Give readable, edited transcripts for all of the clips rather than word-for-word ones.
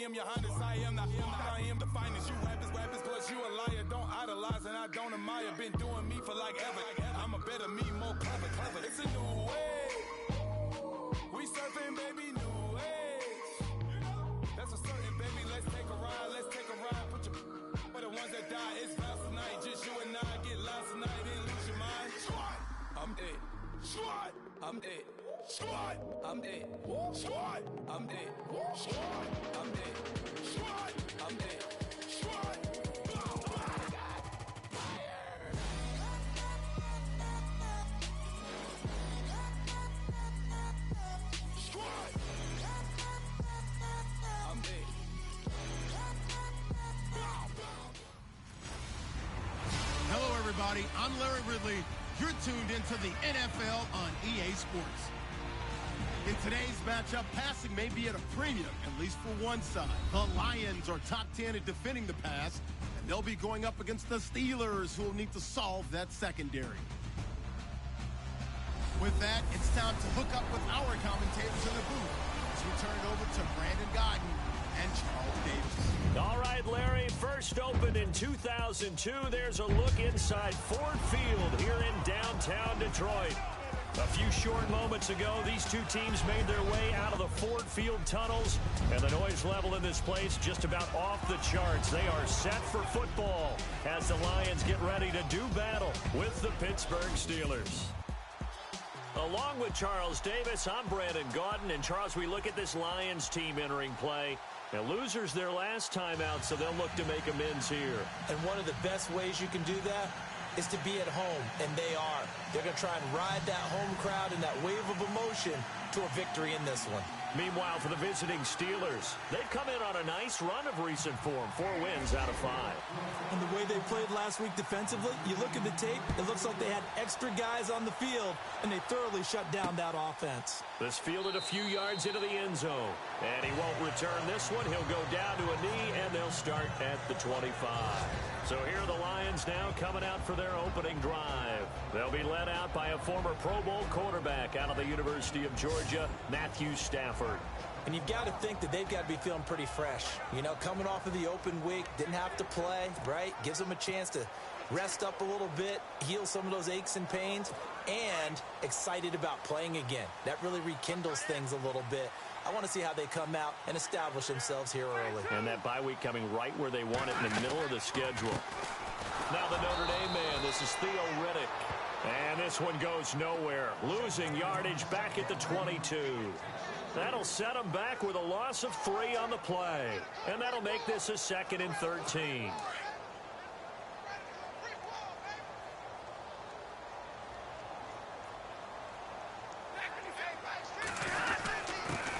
am your highness, I am the finest. You weapons, plus you a liar. Don't idolize and I don't admire. Been doing me for like ever. I'm a better me, more clever. It's a new way. We surfing, baby, new age. That's a certain, baby. Let's take a ride. Put your for the ones that die. It's vows tonight. Just you and I get lost tonight. Then lose your mind. I'm dead. I'm dead. I'm dead. I'm dead. I'm dead. I'm dead. Hello, everybody. I'm Larry Ridley. You're tuned into the NFL on EA Sports. In today's matchup, passing may be at a premium, at least for one side. The Lions are top 10 at defending the pass, and they'll be going up against the Steelers, who will need to solve that secondary. With that, it's time to hook up with our commentators in the booth as we turn it over to Brandon Godden and Charles Davis. All right, Larry, first opened in 2002. There's a look inside Ford Field here in downtown Detroit. A few short moments ago, these two teams made their way out of the Ford Field tunnels, and the noise level in this place just about off the charts. They are set for football as the Lions get ready to do battle with the Pittsburgh Steelers. Along with Charles Davis, I'm Brandon Gaudin. And Charles, we look at this Lions team entering play. Now, losers their last time out, so they'll look to make amends here. And one of the best ways you can do that is to be at home, and they are. They're going to try and ride that home crowd and that wave of emotion to a victory in this one. Meanwhile, for the visiting Steelers, they've come in on a nice run of recent form, 4 wins out of 5. And the way they played last week defensively, you look at the tape, it looks like they had extra guys on the field, and they thoroughly shut down that offense. This fielded a few yards into the end zone, and he won't return this one. He'll go down to a knee, and they'll start at the 25. So here are the Lions now coming out for their opening drive. They'll be led out by a former Pro Bowl quarterback out of the University of Georgia, Matthew Stafford. And you've got to think that they've got to be feeling pretty fresh. You know, coming off of the open week, didn't have to play, right? Gives them a chance to rest up a little bit, heal some of those aches and pains, and excited about playing again. That really rekindles things a little bit. I want to see how they come out and establish themselves here early. And that bye week coming right where they want it, in the middle of the schedule. Now the Notre Dame man, this is Theo Riddick. And this one goes nowhere. Losing yardage back at the 22. That'll set them back with a loss of 3 on the play. And that'll make this a 2nd and 13.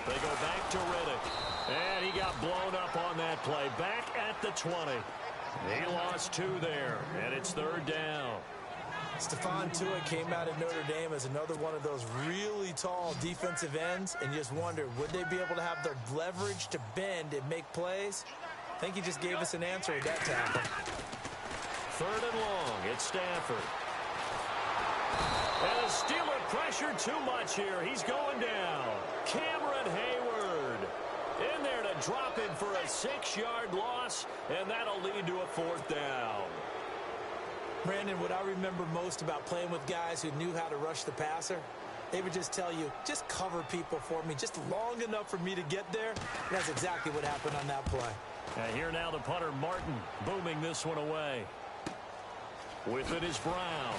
They go back to Riddick. And he got blown up on that play. Back at the 20. He lost 2 there. And it's 3rd down. Stephon Tuitt came out of Notre Dame as another one of those really tall defensive ends, and you just wonder, would they be able to have the leverage to bend and make plays? I think he just gave us an answer at that tackle. 3rd and long. It's Stafford. And the Steeler pressure too much here. He's going down. Cameron Hayward in there to drop him for a 6-yard loss, and that'll lead to a 4th down. Brandon, what I remember most about playing with guys who knew how to rush the passer, they would just tell you, just cover people for me, just long enough for me to get there. And that's exactly what happened on that play. And here now the punter, Martin, booming this one away. With it is Brown.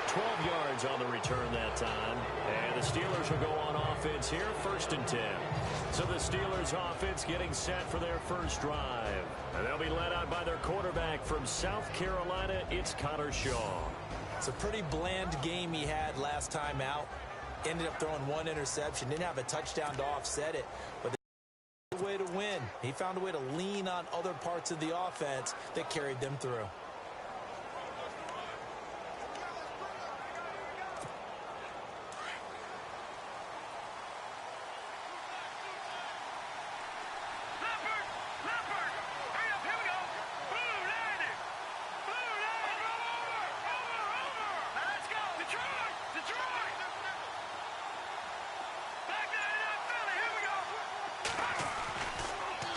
12 yards on the return that time. And the Steelers will go on offense here, 1st and 10. So the Steelers offense getting set for their first drive. And they'll be led out by their quarterback from South Carolina. It's Connor Shaw. It's a pretty bland game he had last time out. Ended up throwing 1 interception. Didn't have a touchdown to offset it. But they found a way to win. He found a way to lean on other parts of the offense that carried them through.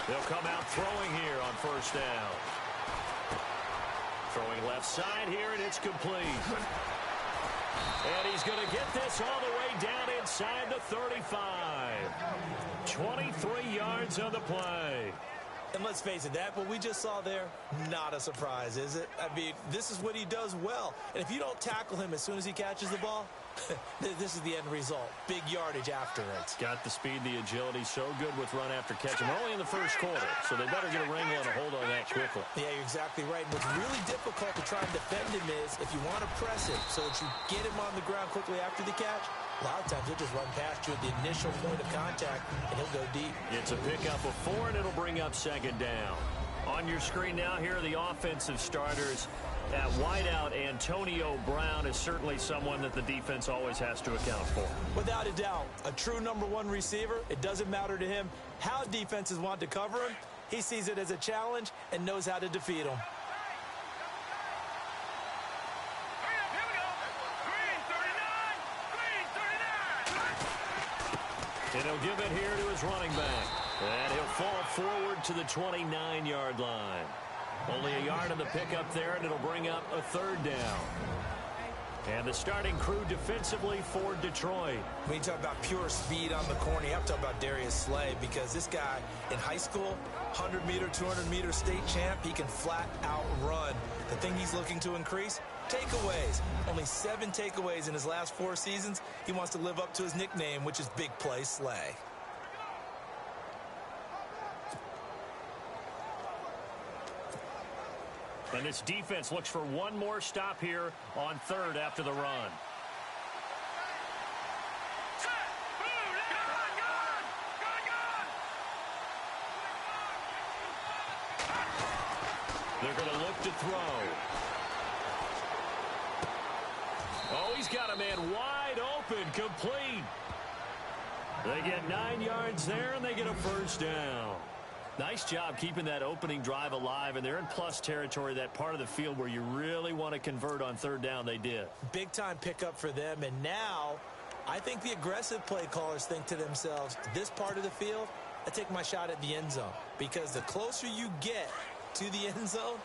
They'll come out throwing here on first down. Throwing left side here, and it's complete. And he's going to get this all the way down inside the 35. 23 yards on the play. And let's face it, what we just saw there, not a surprise, is it? I mean, this is what he does well. And if you don't tackle him as soon as he catches the ball, this is the end result. Big yardage after it. Got the speed, the agility, so good with run after catch. And we're only in the first quarter, so they better get a wrangle and a hold on that quickly. Yeah, you're exactly right. And what's really difficult to try and defend him is if you want to press him so that you get him on the ground quickly after the catch, a lot of times he'll just run past you at the initial point of contact, and he'll go deep. It's a pickup of 4, and it'll bring up second down. On your screen now, here are the offensive starters. At wideout, Antonio Brown is certainly someone that the defense always has to account for. Without a doubt, a true #1 receiver. It doesn't matter to him how defenses want to cover him. He sees it as a challenge and knows how to defeat them. And he'll give it here to his running back. And he'll fall forward to the 29-yard line. Only a yard on the pickup there, and it'll bring up a third down. And the starting crew defensively for Detroit. When you talk about pure speed on the corner, you have to talk about Darius Slay, because this guy in high school, 100-meter, 200-meter state champ, he can flat out run. The thing he's looking to increase, takeaways. Only 7 takeaways in his last 4 seasons. He wants to live up to his nickname, which is Big Play Slay. And this defense looks for one more stop here on third after the run. They're going to look to throw. Oh, he's got a man wide open, complete. They get 9 yards there, and they get a first down. Nice job keeping that opening drive alive, and they're in plus territory, that part of the field where you really want to convert on third down. They did. Big-time pickup for them, and now I think the aggressive play callers think to themselves, this part of the field, I take my shot at the end zone, because the closer you get to the end zone,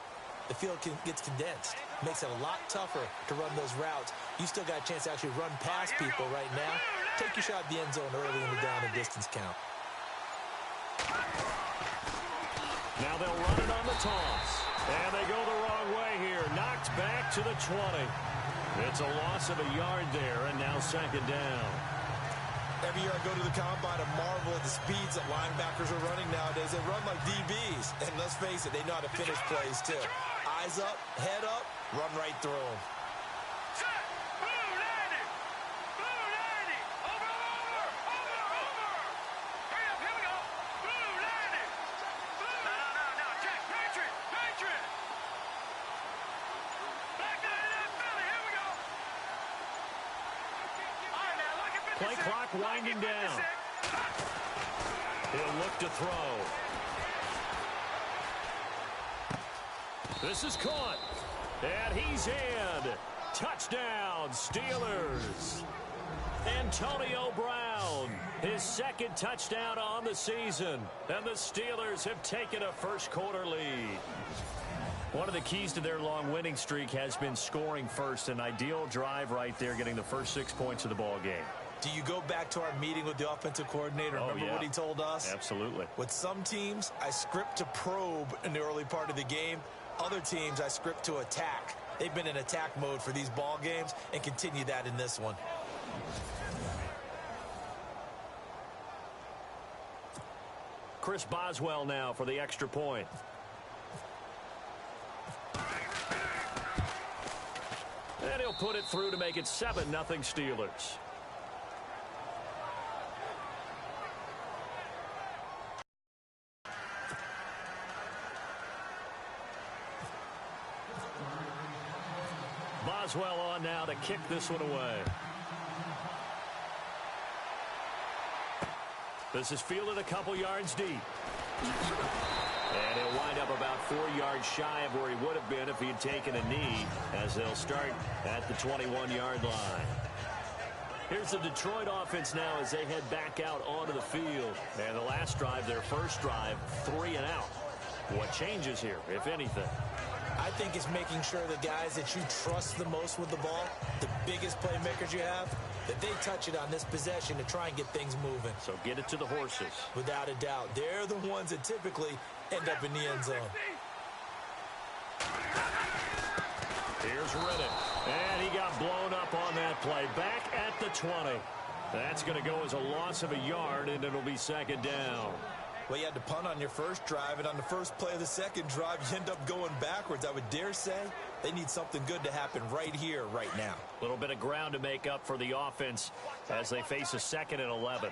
the field gets condensed. Makes it a lot tougher to run those routes. You still got a chance to actually run past people right now. Take your shot at the end zone early in the down and distance count. Now they'll run it on the toss. And they go the wrong way here. Knocked back to the 20. It's a loss of a yard there, and now second down. Every year I go to the combine and marvel at the speeds that linebackers are running nowadays. They run like DBs. And let's face it, they know how to finish plays too. Eyes up, head up, run right through them. Play clock winding down. He'll look to throw. This is caught. And he's in. Touchdown, Steelers. Antonio Brown, his second touchdown on the season. And the Steelers have taken a first-quarter lead. One of the keys to their long winning streak has been scoring first. An ideal drive right there, getting the first 6 points of the ball game. Do you go back to our meeting with the offensive coordinator? Remember what he told us? Absolutely. With some teams, I script to probe in the early part of the game. Other teams, I script to attack. They've been in attack mode for these ball games and continue that in this one. Chris Boswell now for the extra point. And he'll put it through to make it 7-0 Steelers. Boswell on now to kick this one away. This is fielded a couple yards deep. And he'll wind up about 4 yards shy of where he would have been if he had taken a knee, as they'll start at the 21-yard line. Here's the Detroit offense now as they head back out onto the field. And the last drive, their first drive, 3 and out. What changes here, if anything? I think it's making sure the guys that you trust the most with the ball, the biggest playmakers you have, that they touch it on this possession to try and get things moving. So get it to the horses. Without a doubt. They're the ones that typically end up in the end zone. Here's Riddick. And he got blown up on that play. Back at the 20. That's going to go as a loss of a yard, and it'll be second down. Well, you had to punt on your first drive, and on the first play of the second drive, you end up going backwards. I would dare say they need something good to happen right here, right now. A little bit of ground to make up for the offense as they face a 2nd and 11.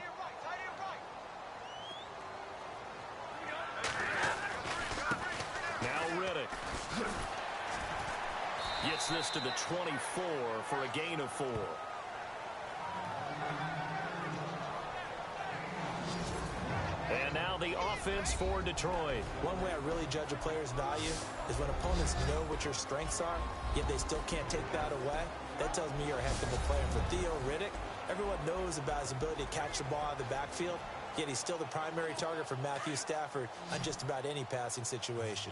Now Riddick. Gets this to the 24 for a gain of 4. And now the offense for Detroit. One way I really judge a player's value is when opponents know what your strengths are, yet they still can't take that away. That tells me you're a heck of a player. For Theo Riddick, everyone knows about his ability to catch the ball out of the backfield, yet he's still the primary target for Matthew Stafford on just about any passing situation.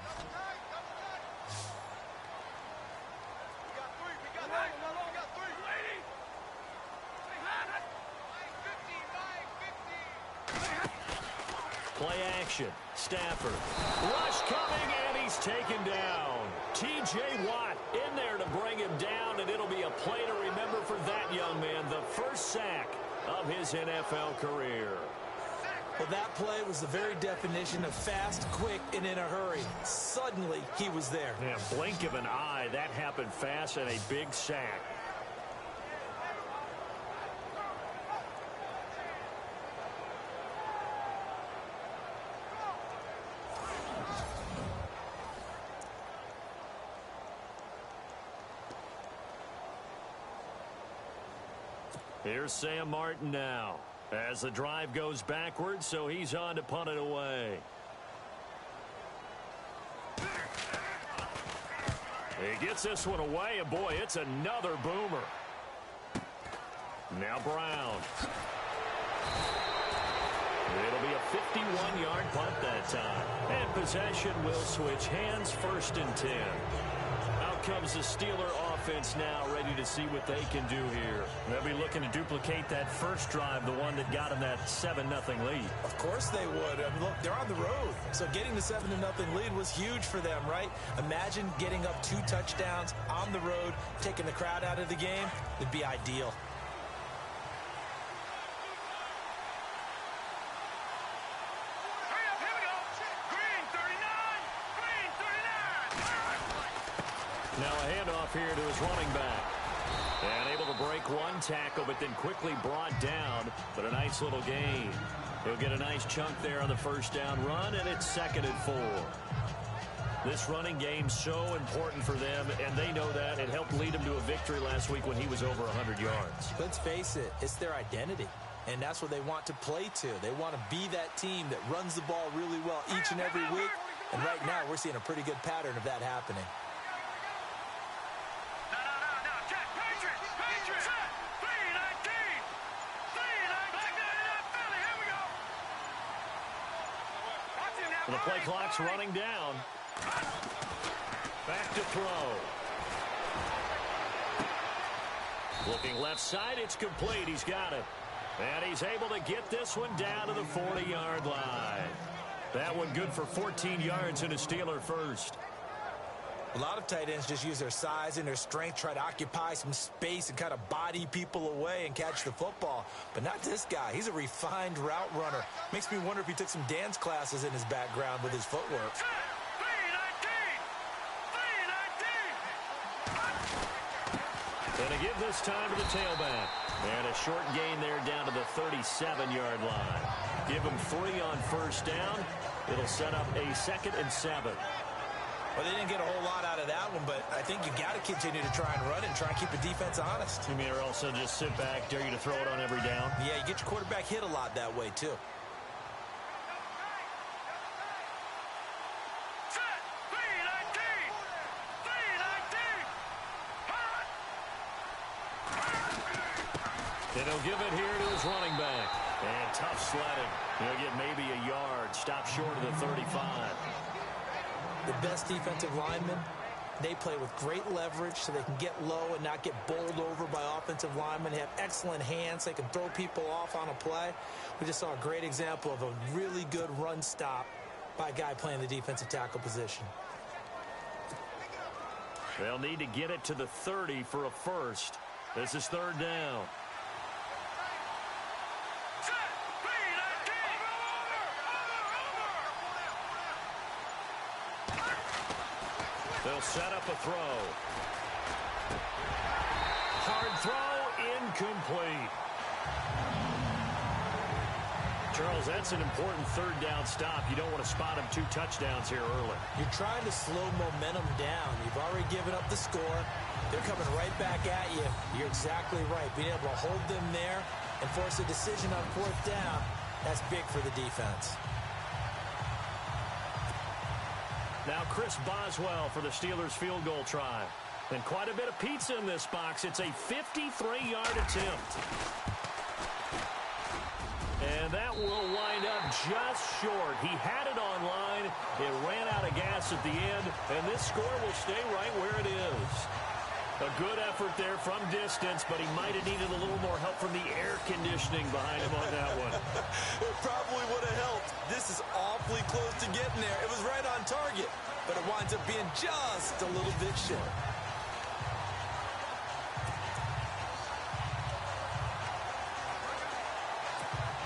Play action. Stafford. Rush coming, and he's taken down. T.J. Watt in there to bring him down, and it'll be a play to remember for that young man. The first sack of his NFL career. Well, that play was the very definition of fast, quick, and in a hurry. Suddenly, he was there. Yeah, blink of an eye. That happened fast and a big sack. Here's Sam Martin now as the drive goes backwards, so he's on to punt it away. He gets this one away, and boy, it's another boomer. Now Brown. It'll be a 51-yard punt that time. And possession will switch hands, 1st and 10. Out comes the Steeler offense now, ready to see what they can do here. They'll be looking to duplicate that first drive, the one that got them that 7-0 lead. Of course they would. I mean, look, they're on the road. So getting the 7-0 lead was huge for them, right? Imagine getting up 2 touchdowns on the road, taking the crowd out of the game. It'd be ideal. Now a handoff here to his running back. And able to break one tackle, but then quickly brought down. But a nice little gain. He'll get a nice chunk there on the first down run, and it's 2nd and 4. This running game so important for them, and they know that. It helped lead them to a victory last week when he was over 100 yards. Let's face it, it's their identity. And that's what they want to play to. They want to be that team that runs the ball really well each and every week. And right now, we're seeing a pretty good pattern of that happening. The play clock's running down. Back to throw. Looking left side, it's complete. He's got it. And he's able to get this one down to the 40-yard line. That one good for 14 yards and a Steeler first. A lot of tight ends just use their size and their strength, try to occupy some space and kind of body people away and catch the football. But not this guy. He's a refined route runner. Makes me wonder if he took some dance classes in his background with his footwork. And to give this time to the tailback. And a short gain there down to the 37-yard line. Give him 3 on first down. It'll set up a 2nd and 7. Well, they didn't get a whole lot out of that one, but I think you got to continue to try and run it and try and keep the defense honest. You mean, or also just sit back, dare you to throw it on every down? Yeah, you get your quarterback hit a lot that way, too. And he'll give it here to his running back. And tough sledding. He'll get maybe a yard. Stop short of the 35. The best defensive linemen, they play with great leverage so they can get low and not get bowled over by offensive linemen. They have excellent hands. They can throw people off on a play. We just saw a great example of a really good run stop by a guy playing the defensive tackle position. They'll need to get it to the 30 for a first. This is third down. They'll set up a throw. Hard throw, incomplete. Charles, that's an important third down stop. You don't want to spot him 2 touchdowns here early. You're trying to slow momentum down. You've already given up the score. They're coming right back at you. You're exactly right. Being able to hold them there and force a decision on 4th down, that's big for the defense. Now Chris Boswell for the Steelers field goal try. And quite a bit of pizza in this box. It's a 53-yard attempt. And that will wind up just short. He had it on line. It ran out of gas at the end. And this score will stay right where it is. A good effort there from distance, but he might have needed a little more help from the air conditioning behind him on that one. It probably would have helped. This is awfully close to getting there. It was right on target, but it winds up being just a little bit short.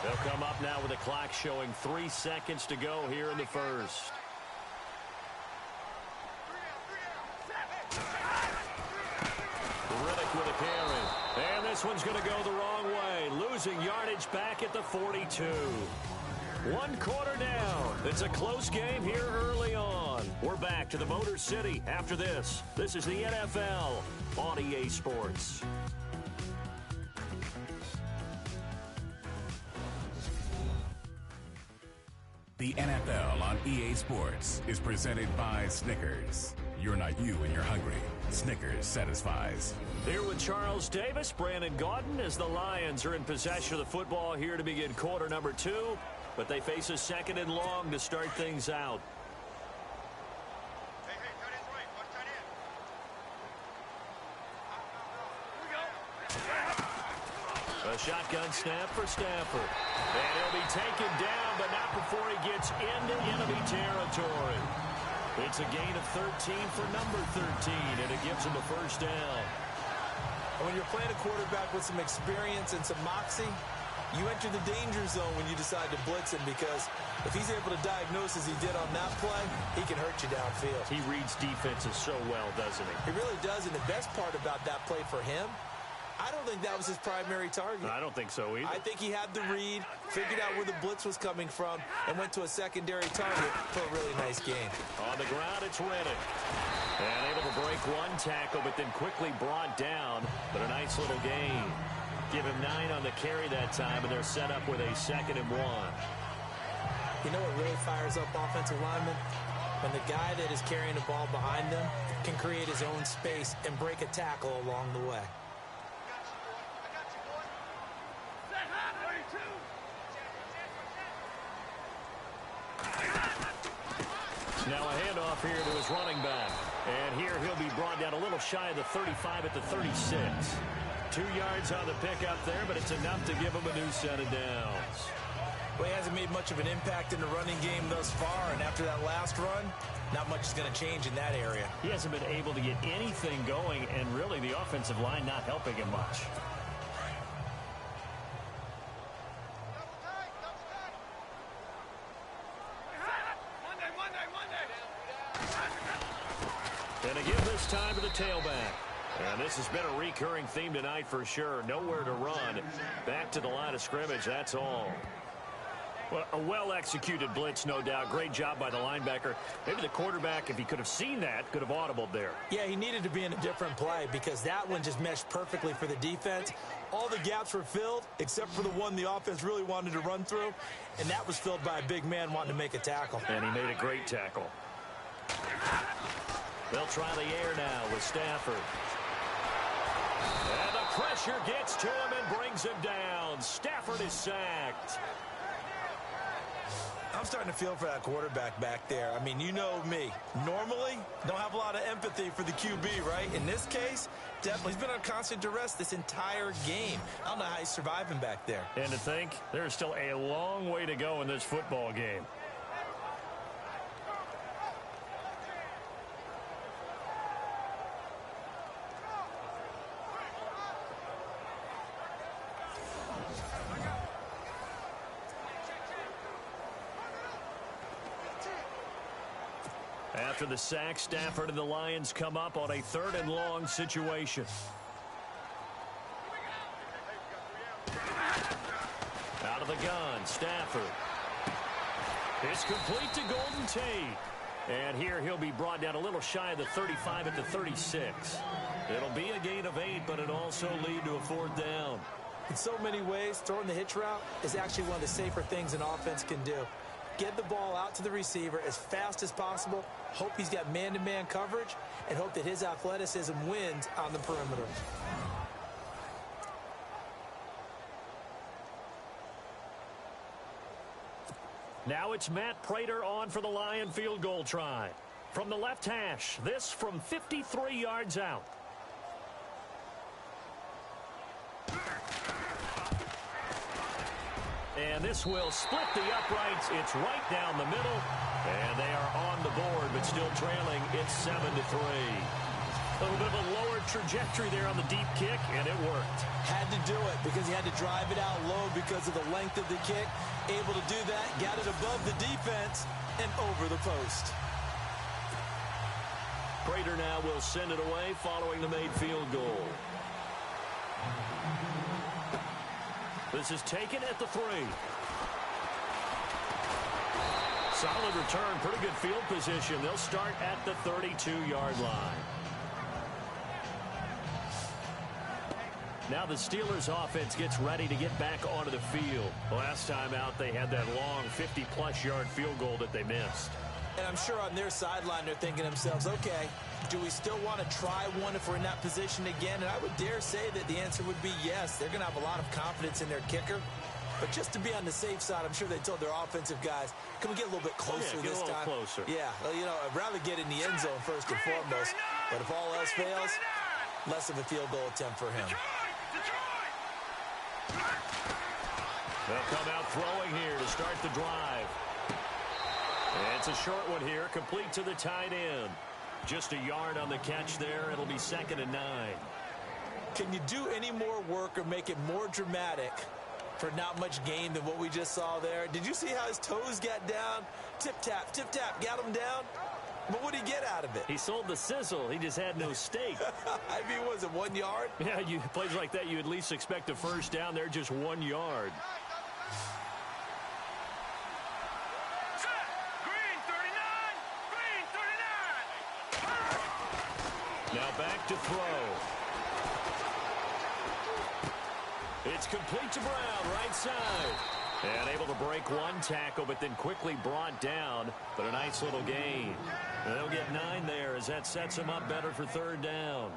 They'll come up now with a clock showing 3 seconds to go here in the first. With a carry. And this one's going to go the wrong way. Losing yardage back at the 42. 1 quarter down. It's a close game here early on. We're back to the Motor City after this. This is the NFL on EA Sports. The NFL on EA Sports is presented by Snickers. You're not you when you're hungry. Snickers satisfies. Here with Charles Davis, Brandon Gaudin, as the Lions are in possession of the football here to begin quarter number 2. But they face a 2nd and long to start things out. A shotgun snap for Stafford. And he'll be taken down, but not before he gets into enemy territory. It's a gain of 13 for number 13, and it gives him a first down. When you're playing a quarterback with some experience and some moxie, you enter the danger zone when you decide to blitz him, because if he's able to diagnose as he did on that play, he can hurt you downfield. He reads defenses so well, doesn't he? He really does, and the best part about that play for him, I don't think that was his primary target. I don't think so either. I think he had the read, figured out where the blitz was coming from, and went to a secondary target for a really nice game. On the ground, it's Reddick. And able to break 1 tackle, but then quickly brought down. But a nice little gain. Give him 9 on the carry that time, and they're set up with a 2nd and 1. You know what really fires up offensive linemen? When the guy that is carrying the ball behind them can create his own space and break a tackle along the way. Now a handoff here to his running back. And here he'll be brought down a little shy of the 35 at the 36. 2 yards on the pickup there, but it's enough to give him a new set of downs. Well, he hasn't made much of an impact in the running game thus far, and after that last run, not much is going to change in that area. He hasn't been able to get anything going, and really the offensive line not helping him much. And to give this time to the tailback. And this has been a recurring theme tonight for sure. Nowhere to run. Back to the line of scrimmage, that's all. Well, a well-executed blitz, no doubt. Great job by the linebacker. Maybe the quarterback, if he could have seen that, could have audibled there. Yeah, he needed to be in a different play because that one just meshed perfectly for the defense. All the gaps were filled except for the one the offense really wanted to run through, and that was filled by a big man wanting to make a tackle. And he made a great tackle. They'll try the air now with Stafford. And the pressure gets to him and brings him down. Stafford is sacked. I'm starting to feel for that quarterback back there. I mean, you know me. Normally, don't have a lot of empathy for the QB, right? In this case, definitely he's been on constant duress this entire game. I don't know how he's surviving back there. And to think, there's still a long way to go in this football game. After the sack, Stafford and the Lions come up on a 3rd and long situation. Out of the gun, Stafford. It's complete to Golden Tate. And here he'll be brought down a little shy of the 35 at the 36. It'll be a gain of 8, but it'll also lead to a 4th down. In so many ways, throwing the hitch route is actually one of the safer things an offense can do. Get the ball out to the receiver as fast as possible, hope he's got man-to-man coverage, and hope that his athleticism wins on the perimeter. Now it's Matt Prater on for the Lion field goal try. From the left hash, this from 53 yards out. And this will split the uprights. It's right down the middle. And they are on the board, but still trailing. It's 7-3. A little bit of a lower trajectory there on the deep kick, and it worked. Had to do it because he had to drive it out low because of the length of the kick. Able to do that, got it above the defense and over the post. Prater now will send it away following the made field goal. This is taken at the 3. Solid return, pretty good field position. They'll start at the 32-yard line. Now the Steelers offense gets ready to get back onto the field. Last time out, they had that long 50-plus yard field goal that they missed. And I'm sure on their sideline they're thinking to themselves, okay, do we still want to try one if we're in that position again? And I would dare say that the answer would be yes. They're going to have a lot of confidence in their kicker. But just to be on the safe side, I'm sure they told their offensive guys, can we get a little bit closer this time? Closer. Yeah, well, you know, I'd rather get in the end zone first and foremost. But if all else fails, less of a field goal attempt for him. They'll come out throwing here to start the drive. And it's a short one here, complete to the tight end. Just a yard on the catch there. It'll be 2nd and 9. Can you do any more work or make it more dramatic for not much gain than what we just saw there? Did you see how his toes got down? Tip-tap, got him down. But what did he get out of it? He sold the sizzle. He just had no steak. I mean, was it 1 yard? Yeah, plays like that, you at least expect a first down there, just 1 yard. Now back to throw. It's complete to Brown, right side. And able to break one tackle, but then quickly brought down. But a nice little gain. And they'll get 9 there as that sets them up better for 3rd down.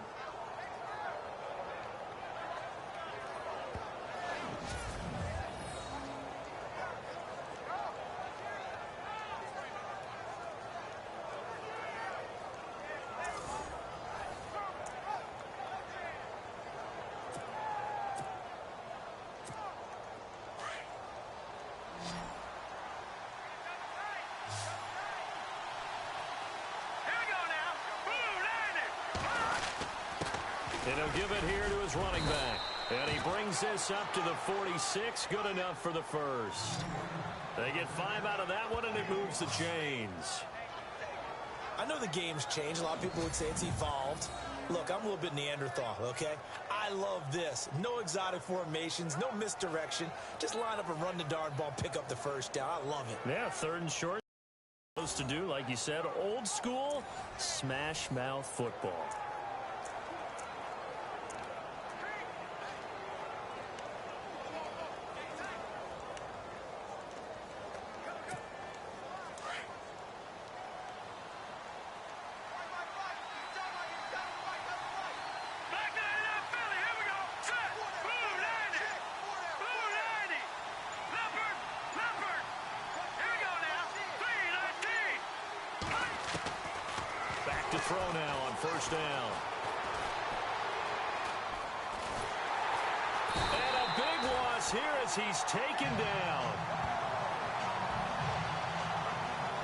And he'll give it here to his running back. And he brings this up to the 46. Good enough for the first. They get 5 out of that one, and it moves the chains. I know the game's changed. A lot of people would say it's evolved. Look, I'm a little bit Neanderthal, okay? I love this. No exotic formations, no misdirection. Just line up and run the darn ball, pick up the first down. I love it. Yeah, 3rd and short. Supposed to do, like you said, old school smash mouth football. to throw now on first down. And a big loss here as he's taken down.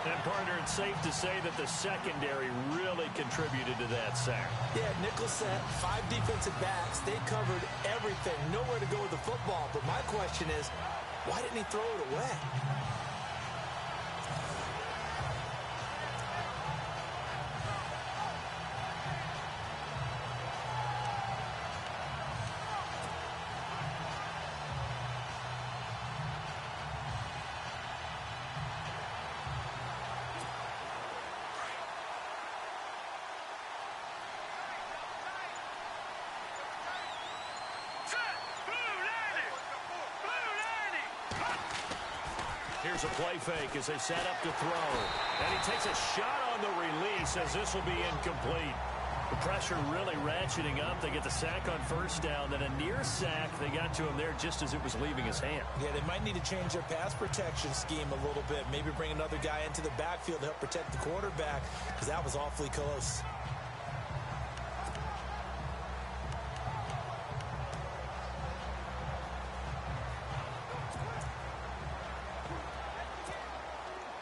And, partner, it's safe to say that the secondary really contributed to that sack. Yeah, nickel set, 5 defensive backs. They covered everything. Nowhere to go with the football. But my question is, why didn't he throw it away? Here's a play fake as they set up to throw. And he takes a shot on the release as this will be incomplete. The pressure really ratcheting up. They get the sack on first down. Then a near sack. They got to him there just as it was leaving his hand. Yeah, they might need to change their pass protection scheme a little bit. Maybe bring another guy into the backfield to help protect the quarterback, because that was awfully close.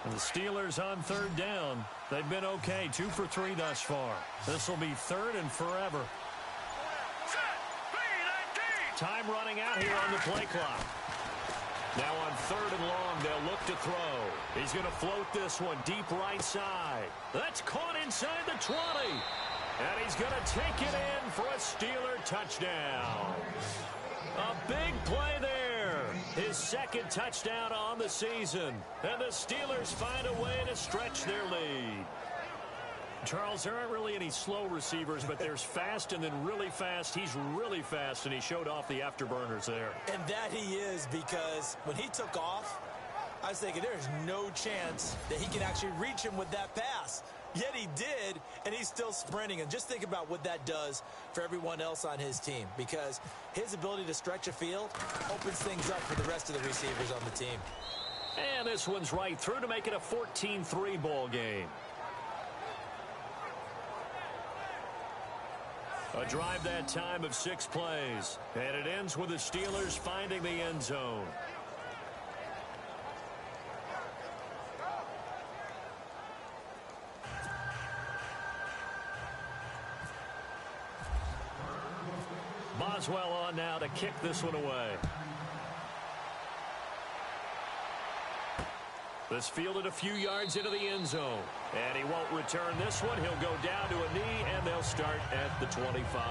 And the Steelers on third down. They've been okay, 2 for 3 thus far. This will be third and forever. Time running out here on the play clock. Now on third and long, they'll look to throw. He's going to float this one deep right side. That's caught inside the 20. And he's going to take it in for a Steeler touchdown. A big play there. His second touchdown on the season. And the Steelers find a way to stretch their lead. Charles, there aren't really any slow receivers, but there's fast and then really fast. He's really fast, and he showed off the afterburners there. And that he is, because when he took off, I was thinking there's no chance that he can actually reach him with that pass. Yet he did, and he's still sprinting. And just think about what that does for everyone else on his team, because his ability to stretch a field opens things up for the rest of the receivers on the team. And this one's right through to make it a 14-3 ball game. A drive that time of 6 plays. And it ends with the Steelers finding the end zone. Boswell on now to kick this one away. This fielded a few yards into the end zone. And he won't return this one. He'll go down to a knee, and they'll start at the 25.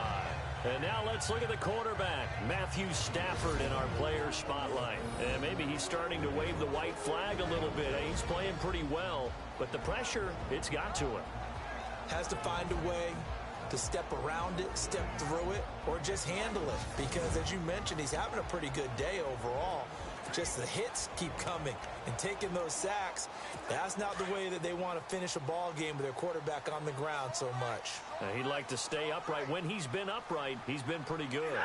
And now let's look at the quarterback, Matthew Stafford, in our player spotlight. And maybe he's starting to wave the white flag a little bit. He's playing pretty well, but the pressure, it's got to him. Has to find a way to step around it, step through it, or just handle it. Because, as you mentioned, he's having a pretty good day overall. Just the hits keep coming and taking those sacks. That's not the way that they want to finish a ball game with their quarterback on the ground so much. He'd like to stay upright. When he's been upright, he's been pretty good.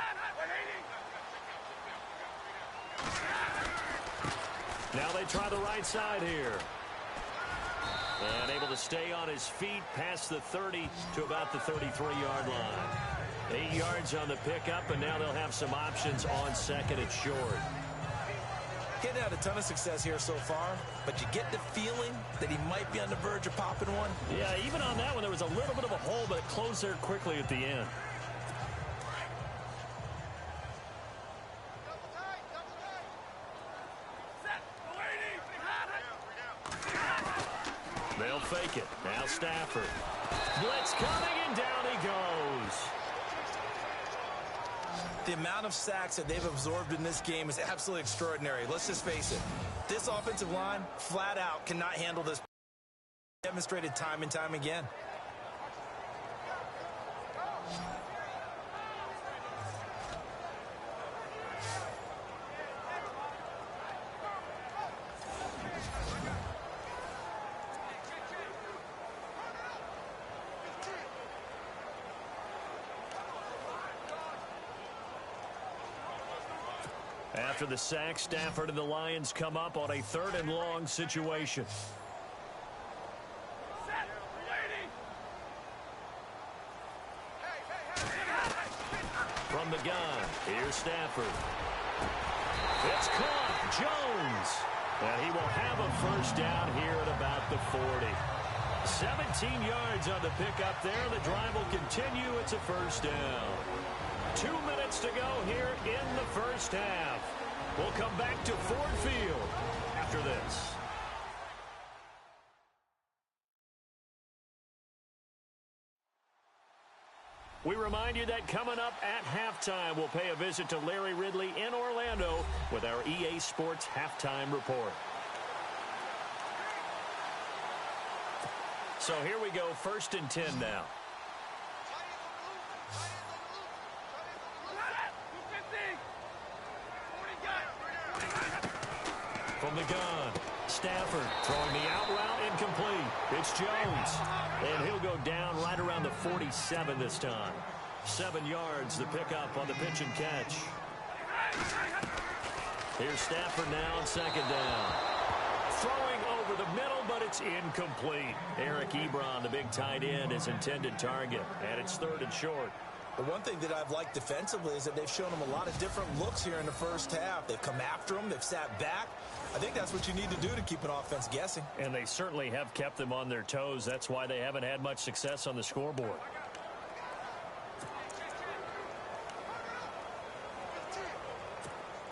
Now they try the right side here. And able to stay on his feet past the 30 to about the 33-yard line. 8 yards on the pickup, and now they'll have some options on second and short. Getting out a ton of success here so far, but you get the feeling that he might be on the verge of popping one. Yeah, even on that one, there was a little bit of a hole, but it closed there quickly at the end. They'll fake it. Now Stafford. Blitz coming, and down he goes. The amount of sacks that they've absorbed in this game is absolutely extraordinary. Let's just face it. This offensive line, flat out, cannot handle this. Demonstrated time and time again. After the sack, Stafford and the Lions come up on a third and long situation. gun. Here's Stafford. It's caught. Jones. And he will have a first down here at about the 40. 17 yards on the pickup there. The drive will continue. It's a first down. 2 minutes to go here in the first half. We'll come back to Ford Field after this. We remind you that coming up at halftime, we'll pay a visit to Larry Ridley in Orlando with our EA Sports Halftime Report. So here we go, 1st and 10 now. From the gun, Stafford throwing the out route incomplete. It's Jones, and he'll go down right around the 47 this time. 7 yards the pickup on the pitch and catch. Here's Stafford now on 2nd down. Throwing over the middle, but it's incomplete. Eric Ebron, the big tight end, his intended target, and it's 3rd and short. The one thing that I've liked defensively is that they've shown him a lot of different looks here in the first half. They've come after him. They've sat back. I think that's what you need to do to keep an offense guessing. And they certainly have kept them on their toes. That's why they haven't had much success on the scoreboard.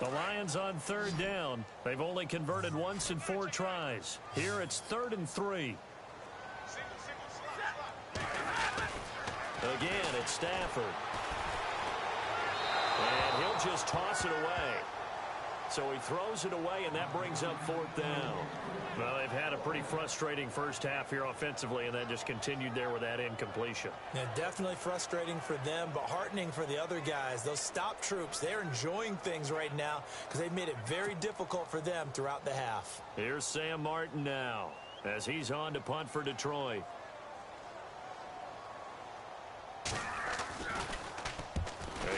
The Lions on 3rd down. They've only converted once in 4 tries. Here it's 3rd and 3. Again, it's Stafford. And he'll just toss it away. So he throws it away, and that brings up 4th down. Well, they've had a pretty frustrating first half here offensively, and that just continued there with that incompletion. Yeah, definitely frustrating for them, but heartening for the other guys. Those stop troops, they're enjoying things right now because they've made it very difficult for them throughout the half. Here's Sam Martin now as he's on to punt for Detroit.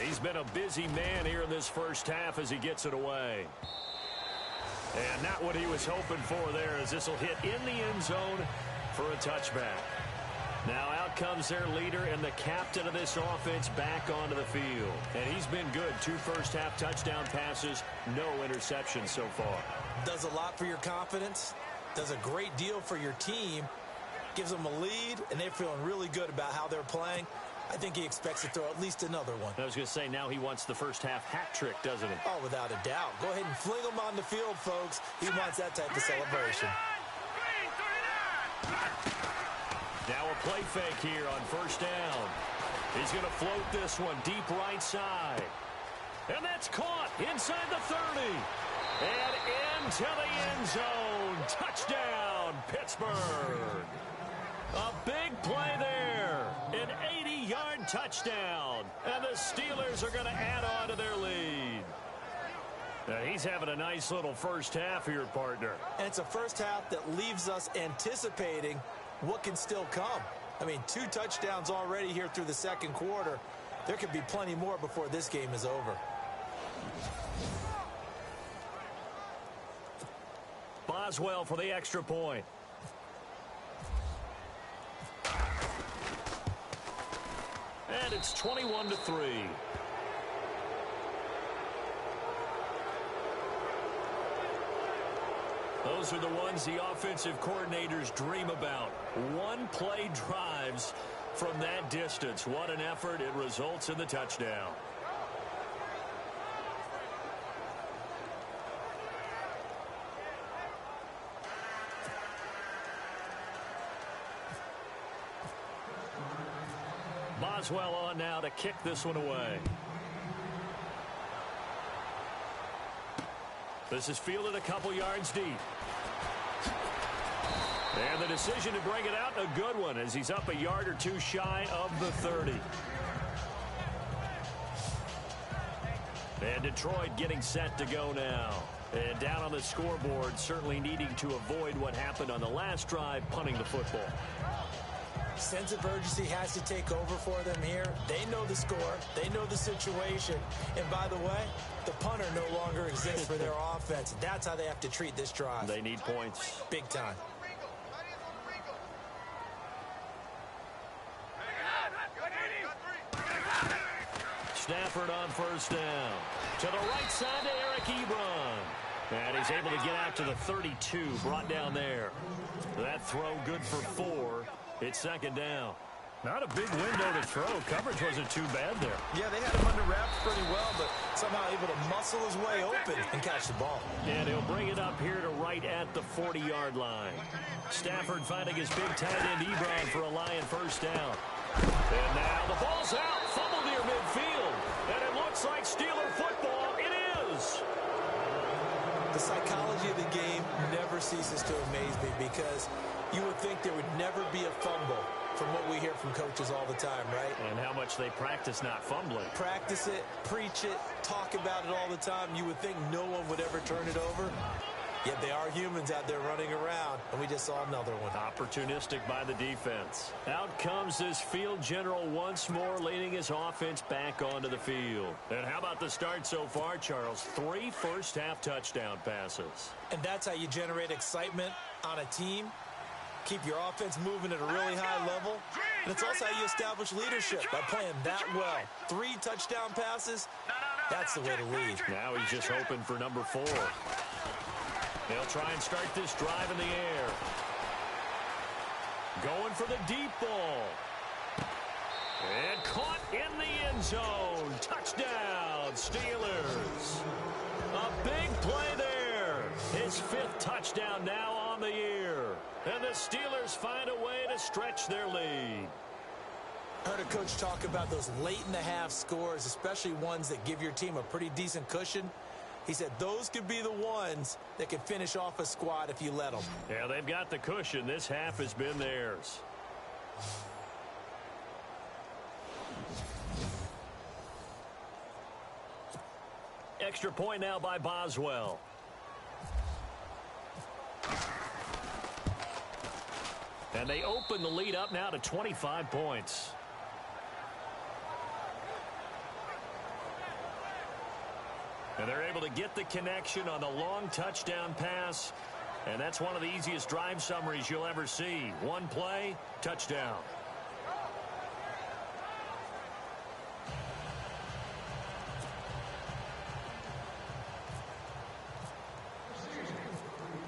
He's been a busy man here in this first half as he gets it away. And not what he was hoping for there, as this will hit in the end zone for a touchback. Now out comes their leader and the captain of this offense back onto the field. And he's been good. 2 first-half touchdown passes, no interceptions so far. Does a lot for your confidence, does a great deal for your team, gives them a lead, and they're feeling really good about how they're playing. I think he expects to throw at least another one. I was going to say, now he wants the first-half hat trick, doesn't he? Oh, without a doubt. Go ahead and fling him on the field, folks. He wants that type of celebration. Now a play fake here on 1st down. He's going to float this one deep right side. And that's caught inside the 30. And into the end zone. Touchdown, Pittsburgh. A big play there. An 80-yard touchdown. And the Steelers are going to add on to their lead. Now he's having a nice little first half here, partner. And it's a first half that leaves us anticipating what can still come. I mean, 2 touchdowns already here through the 2nd quarter. There could be plenty more before this game is over. Boswell for the extra point. And it's 21-3. Those are the ones the offensive coordinators dream about. One-play drives from that distance. What an effort. It results in the touchdown. Boswell on now to kick this one away. This is fielded a couple yards deep. And the decision to bring it out, a good one, as he's up a yard or 2 shy of the 30. And Detroit getting set to go now. And down on the scoreboard, certainly needing to avoid what happened on the last drive, punting the football. Sense of urgency has to take over for them here. They know the score. They know the situation. And by the way, the punter no longer exists for their offense. That's how they have to treat this drive. They need points. Big time. Stafford on first down. To the right side to Eric Ebron. And he's able to get out to the 32, brought down there. That throw good for 4. It's second down. Not a big window to throw. Coverage wasn't too bad there. Yeah, they had him under wraps pretty well, but somehow able to muscle his way open and catch the ball. And he'll bring it up here to right at the 40-yard line. Stafford finding his big tight end Ebron for a Lion first down. And now the ball's out. Fumble near midfield. And it looks like Steeler football. It is. The psychology of the game never ceases to amaze me because you would think there would never be a fumble from what we hear from coaches all the time, right? And how much they practice not fumbling. Practice it, preach it, talk about it all the time. You would think no one would ever turn it over. Yet they are humans out there running around, and we just saw another one. Opportunistic by the defense. Out comes this field general once more, leading his offense back onto the field. And how about the start so far, Charles? 3 first-half touchdown passes. And that's how you generate excitement on a team. Keep your offense moving at a really high level. And it's also how you establish leadership by playing that well. 3 touchdown passes, that's the way to lead. Now he's just hoping for number 4. They'll try and start this drive in the air. Going for the deep ball. And caught in the end zone. Touchdown, Steelers. A big play there. His 5th touchdown now on the year. And the Steelers find a way to stretch their lead. I heard a coach talk about those late-in-the-half scores, especially ones that give your team a pretty decent cushion. He said those could be the ones that could finish off a squad if you let them. Yeah, they've got the cushion. This half has been theirs. Extra point now by Boswell. And they open the lead up now to 25 points. And they're able to get the connection on the long touchdown pass. And that's one of the easiest drive summaries you'll ever see. One play, touchdown.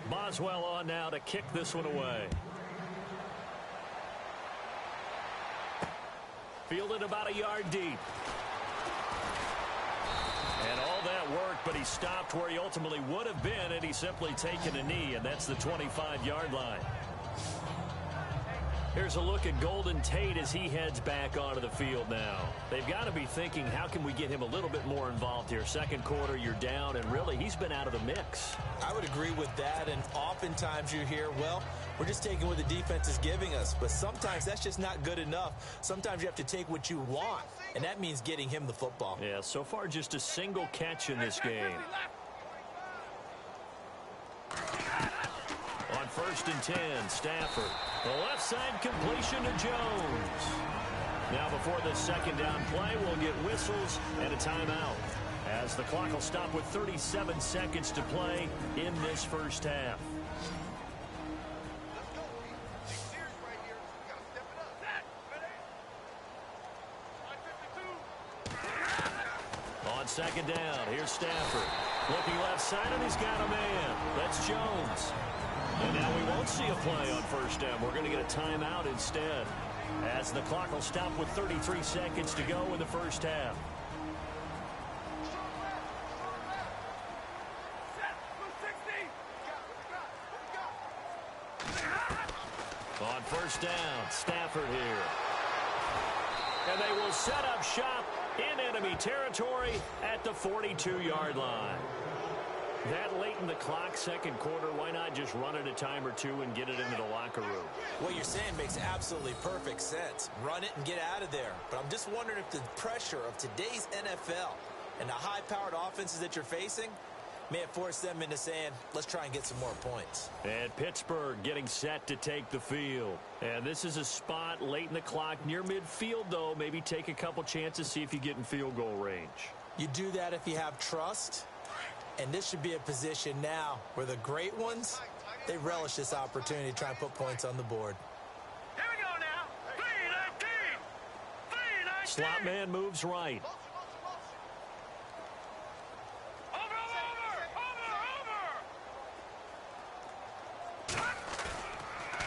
Boswell on now to kick this one away. Fielded about a yard deep. And all that work, but he stopped where he ultimately would have been, and he's simply taken a knee, and that's the 25-yard line. Here's a look at Golden Tate as he heads back onto the field now. They've got to be thinking, how can we get him a little bit more involved here? Second quarter, you're down, and really, he's been out of the mix. I would agree with that, and oftentimes you hear, well, we're just taking what the defense is giving us. But sometimes that's just not good enough. Sometimes you have to take what you want, and that means getting him the football. Yeah, so far just a single catch in this game. On 1st and 10, Stafford. The left side completion to Jones. Now before this second down play, we'll get whistles and a timeout, as the clock will stop with 37 seconds to play in this first half. On second down, here's Stafford. Looking left side, and he's got a man. That's Jones. And now we won't see a play on first down. We're going to get a timeout instead, as the clock will stop with 33 seconds to go in the first half. On first down, Stafford here. And they will set up shop in enemy territory at the 42-yard line. That late in the clock, second quarter, why not just run it a time or two and get it into the locker room? What you're saying makes absolutely perfect sense. Run it and get out of there. But I'm just wondering if the pressure of today's NFL and the high-powered offenses that you're facing may have forced them into saying, let's try and get some more points. And Pittsburgh getting set to take the field. And this is a spot late in the clock near midfield, though. Maybe take a couple chances, see if you get in field goal range. You do that if you have trust. And this should be a position now where the great ones, they relish this opportunity to try and put points on the board. Here we go now. 3-19. Slot man moves right.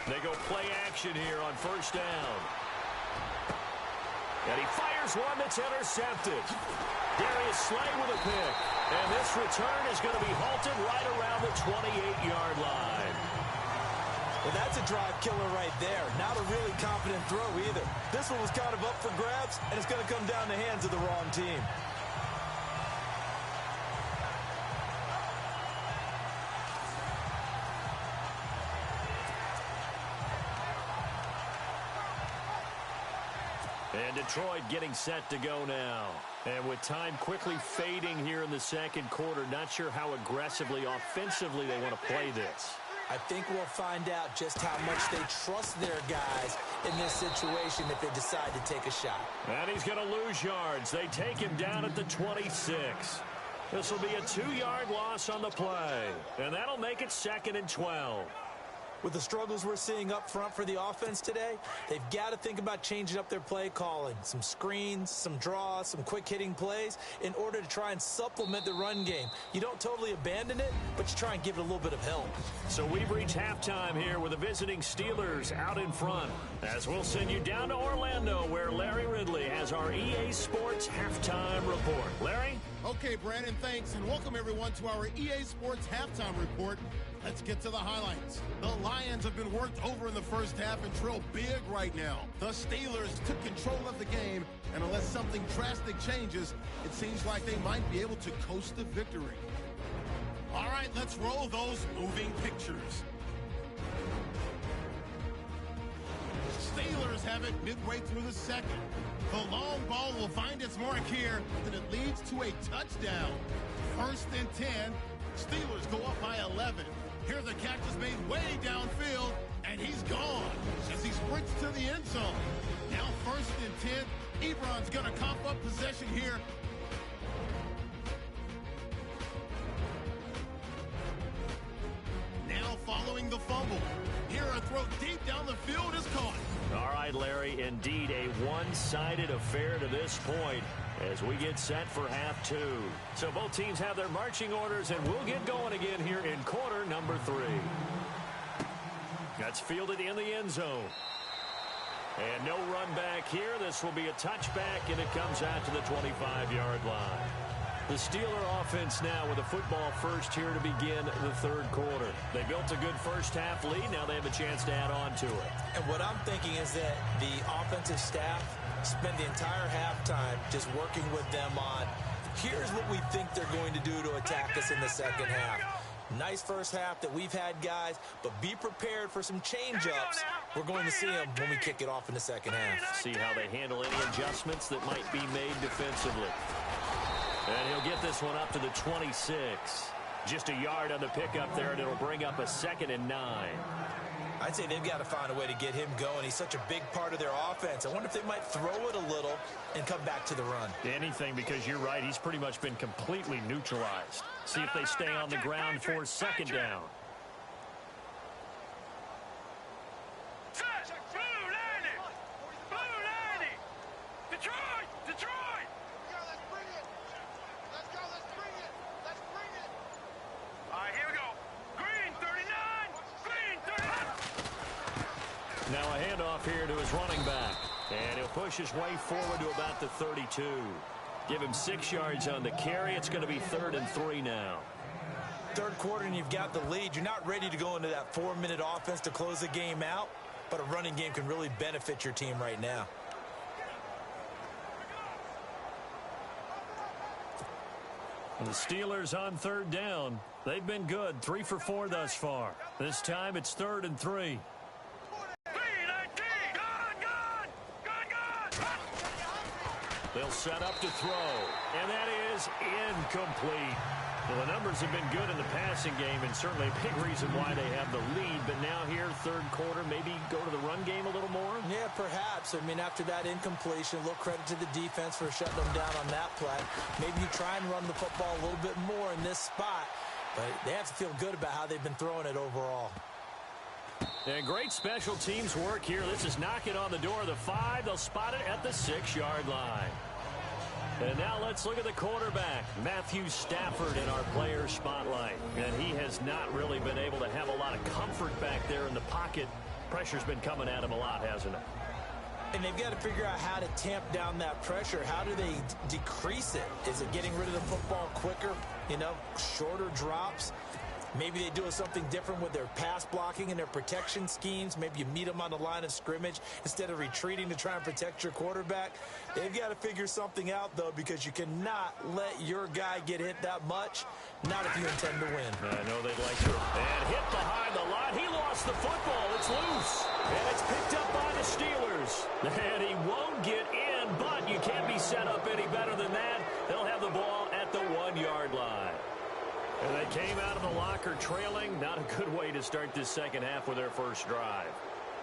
They go play action here on first down. And he fires one that's intercepted. Darius Slay with a pick. And this return is going to be halted right around the 28-yard line. Well, that's a drive killer right there. Not a really confident throw either. This one was kind of up for grabs, and it's going to come down the hands of the wrong team. And Detroit getting set to go now. And with time quickly fading here in the second quarter, not sure how aggressively, offensively they want to play this. I think we'll find out just how much they trust their guys in this situation if they decide to take a shot. And he's going to lose yards. They take him down at the 26. This will be a 2-yard loss on the play. And that'll make it 2nd and 12. With the struggles we're seeing up front for the offense today, they've got to think about changing up their play calling. Some screens, some draws, some quick-hitting plays in order to try and supplement the run game. You don't totally abandon it, but you try and give it a little bit of help. So we've reached halftime here with the visiting Steelers out in front. As we'll send you down to Orlando, where Larry Ridley has our EA Sports Halftime Report. Larry? Okay, Brandon, thanks, and welcome everyone to our EA Sports Halftime Report. Let's get to the highlights. The Lions have been worked over in the first half and trail big right now. The Steelers took control of the game, and unless something drastic changes, it seems like they might be able to coast to victory. All right, let's roll those moving pictures. Steelers have it midway through the second. The long ball will find its mark here, and it leads to a touchdown. 1st and 10. Steelers go up by 11. Here the catch is made way downfield, and he's gone as he sprints to the end zone. Now 1st and 10. Ebron's going to cough up possession here. Now following the fumble. Here a throw deep down the field is caught. All right, Larry, indeed a one-sided affair to this point as we get set for half 2. So both teams have their marching orders, and we'll get going again here in quarter number 3. That's fielded in the end zone. And no run back here. This will be a touchback, and it comes out to the 25-yard line. The Steeler offense now with a football first here to begin the third quarter. They built a good first half lead. Now they have a chance to add on to it. And what I'm thinking is that the offensive staff spend the entire halftime just working with them on, here's what we think they're going to do to attack us in the second half. Nice first half that we've had, guys, but be prepared for some change-ups. We're going to see them when we kick it off in the second half. See how they handle any adjustments that might be made defensively. And he'll get this one up to the 26. Just a yard on the pickup there, and it'll bring up a 2nd and 9. I'd say they've got to find a way to get him going. He's such a big part of their offense. I wonder if they might throw it a little and come back to the run. Anything, because you're right. He's pretty much been completely neutralized. See if they stay on the ground for 2nd down. Now a handoff here to his running back. And he'll push his way forward to about the 32. Give him 6 yards on the carry. It's going to be 3rd and 3 now. Third quarter and you've got the lead. You're not ready to go into that 4-minute offense to close the game out, but a running game can really benefit your team right now. The Steelers on 3rd down. They've been good, 3 for 4 thus far. This time it's 3rd and 3. They'll set up to throw, and that is incomplete. Well, the numbers have been good in the passing game, and certainly a big reason why they have the lead. But now here, third quarter, maybe go to the run game a little more? Yeah, perhaps. I mean, after that incompletion, a little credit to the defense for shutting them down on that play. Maybe you try and run the football a little bit more in this spot, but they have to feel good about how they've been throwing it overall. And great special teams work here. This is knocking on the door of the 5. They'll spot it at the 6-yard line. And now let's look at the quarterback, Matthew Stafford, in our player spotlight. And he has not really been able to have a lot of comfort back there in the pocket Pressure's been coming at him a lot, hasn't it? And they've got to figure out how to tamp down that pressure. How do they decrease it? Is it getting rid of the football quicker? Shorter drops? Maybe they do something different with their pass blocking and their protection schemes. Maybe you meet them on the line of scrimmage instead of retreating to try and protect your quarterback. They've got to figure something out, though, because you cannot let your guy get hit that much, not if you intend to win. I know they'd like to. And hit behind the line. He lost the football. It's loose. And it's picked up by the Steelers. And he won't get in, but you can't be set up any better than that. They'll have the ball at the 1-yard line. And they came out of the locker trailing. Not a good way to start this second half with their first drive.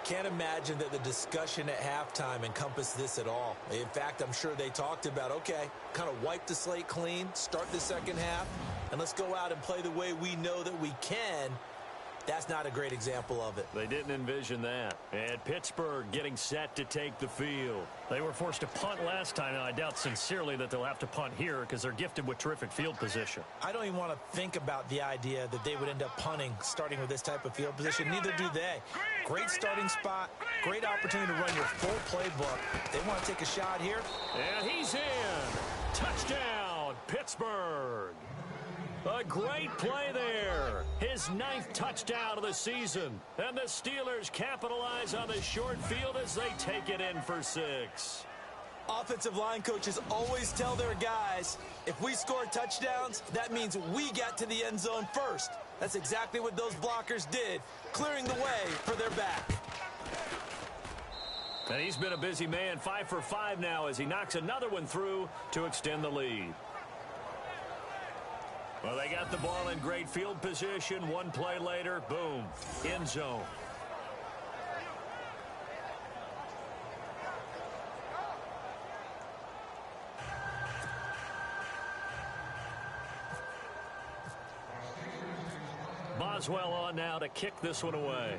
Can't imagine that the discussion at halftime encompassed this at all. In fact, I'm sure they talked about, okay, kind of wipe the slate clean, start the second half, and let's go out and play the way we know that we can. That's not a great example of it. They didn't envision that. And Pittsburgh getting set to take the field. They were forced to punt last time, and I doubt sincerely that they'll have to punt here because they're gifted with terrific field position. I don't even want to think about the idea that they would end up punting starting with this type of field position. Neither do they. Great starting spot, great opportunity to run your full playbook. They want to take a shot here. And he's in. Touchdown, Pittsburgh. A great play there. His 9th touchdown of the season. And the Steelers capitalize on the short field as they take it in for 6. Offensive line coaches always tell their guys, if we score touchdowns, that means we got to the end zone first. That's exactly what those blockers did, clearing the way for their back. And he's been a busy man, 5 for 5 now as he knocks another one through to extend the lead. Well, they got the ball in great field position. One play later, boom, end zone. Boswell on now to kick this one away.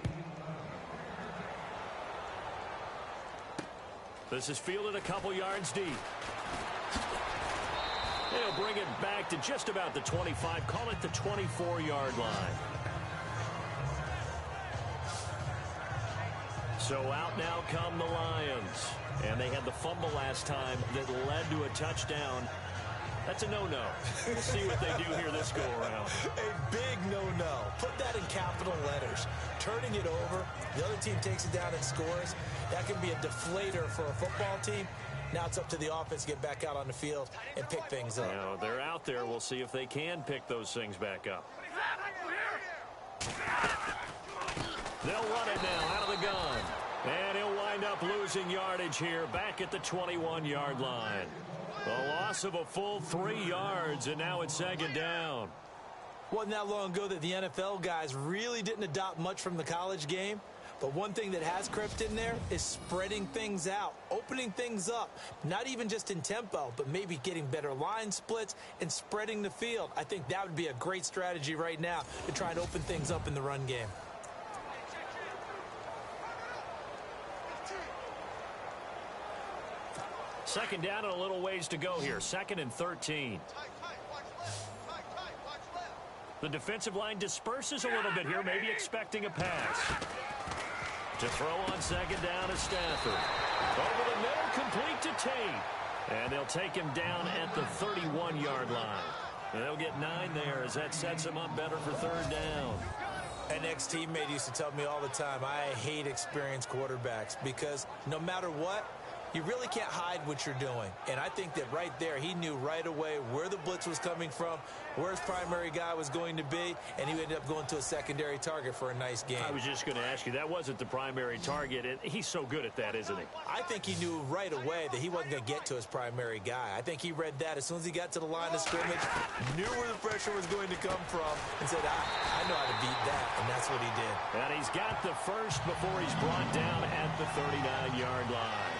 This is fielded a couple yards deep. They'll bring it back to just about the 25. Call it the 24-yard line. So out now come the Lions. And they had the fumble last time that led to a touchdown. That's a no-no. We'll see what they do here this go-around. A big no-no. Put that in capital letters. Turning it over, the other team takes it down and scores. That can be a deflator for a football team. Now it's up to the offense to get back out on the field and pick things up. They're out there. We'll see if they can pick those things back up. They'll run it now out of the gun. And he'll wind up losing yardage here back at the 21-yard line. A loss of a full 3 yards, and now it's second down. Wasn't that long ago that the NFL guys really didn't adopt much from the college game. But one thing that has crept in there is spreading things out, opening things up, not even just in tempo, but maybe getting better line splits and spreading the field. I think that would be a great strategy right now to try and open things up in the run game. Second down and a little ways to go here. 2nd and 13. The defensive line disperses a little bit here, maybe expecting a pass. To throw on second down is Stafford. Over the middle, complete to Tate. And they'll take him down at the 31-yard line. And they'll get 9 there as that sets him up better for third down. An ex-teammate used to tell me all the time, I hate experienced quarterbacks because no matter what, you really can't hide what you're doing. And I think that right there, he knew right away where the blitz was coming from, where his primary guy was going to be, and he ended up going to a secondary target for a nice game. I was just going to ask you, that wasn't the primary target, and he's so good at that, isn't he? I think he knew right away that he wasn't going to get to his primary guy. I think he read that as soon as he got to the line of scrimmage, knew where the pressure was going to come from, and said, I know how to beat that, and that's what he did. And he's got the first before he's brought down at the 39-yard line.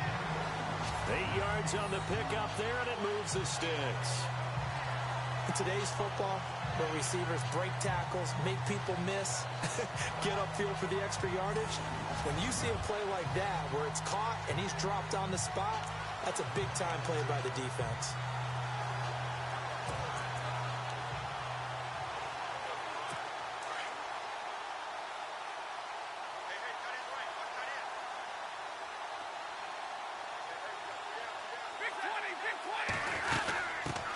8 yards on the pickup there, and it moves the sticks. In today's football, where receivers break tackles, make people miss, get upfield for the extra yardage, when you see a play like that where it's caught and he's dropped on the spot, that's a big-time play by the defense.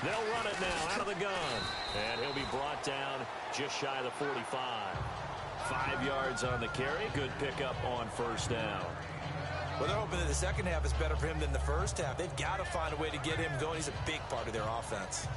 They'll run it now out of the gun. And he'll be brought down just shy of the 45. 5 yards on the carry. Good pickup on first down. Well, they're hoping that the second half is better for him than the first half. They've got to find a way to get him going. He's a big part of their offense.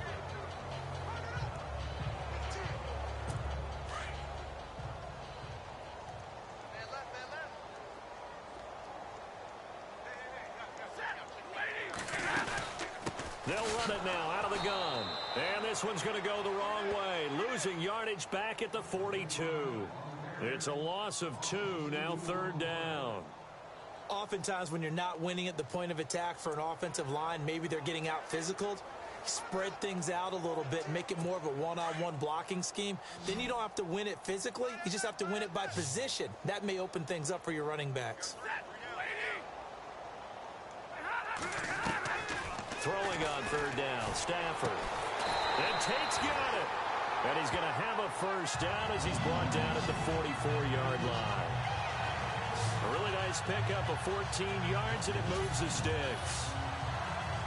They'll run it now out of the gun. And this one's going to go the wrong way. Losing yardage back at the 42. It's a loss of 2, now third down. Oftentimes when you're not winning at the point of attack for an offensive line, maybe they're getting out physical. Spread things out a little bit, make it more of a one-on-one blocking scheme. Then you don't have to win it physically. You just have to win it by position. That may open things up for your running backs. Throwing on third down, Stafford. And Tate's got it. And he's going to have a first down as he's brought down at the 44-yard line. A really nice pickup of 14 yards, and it moves the sticks.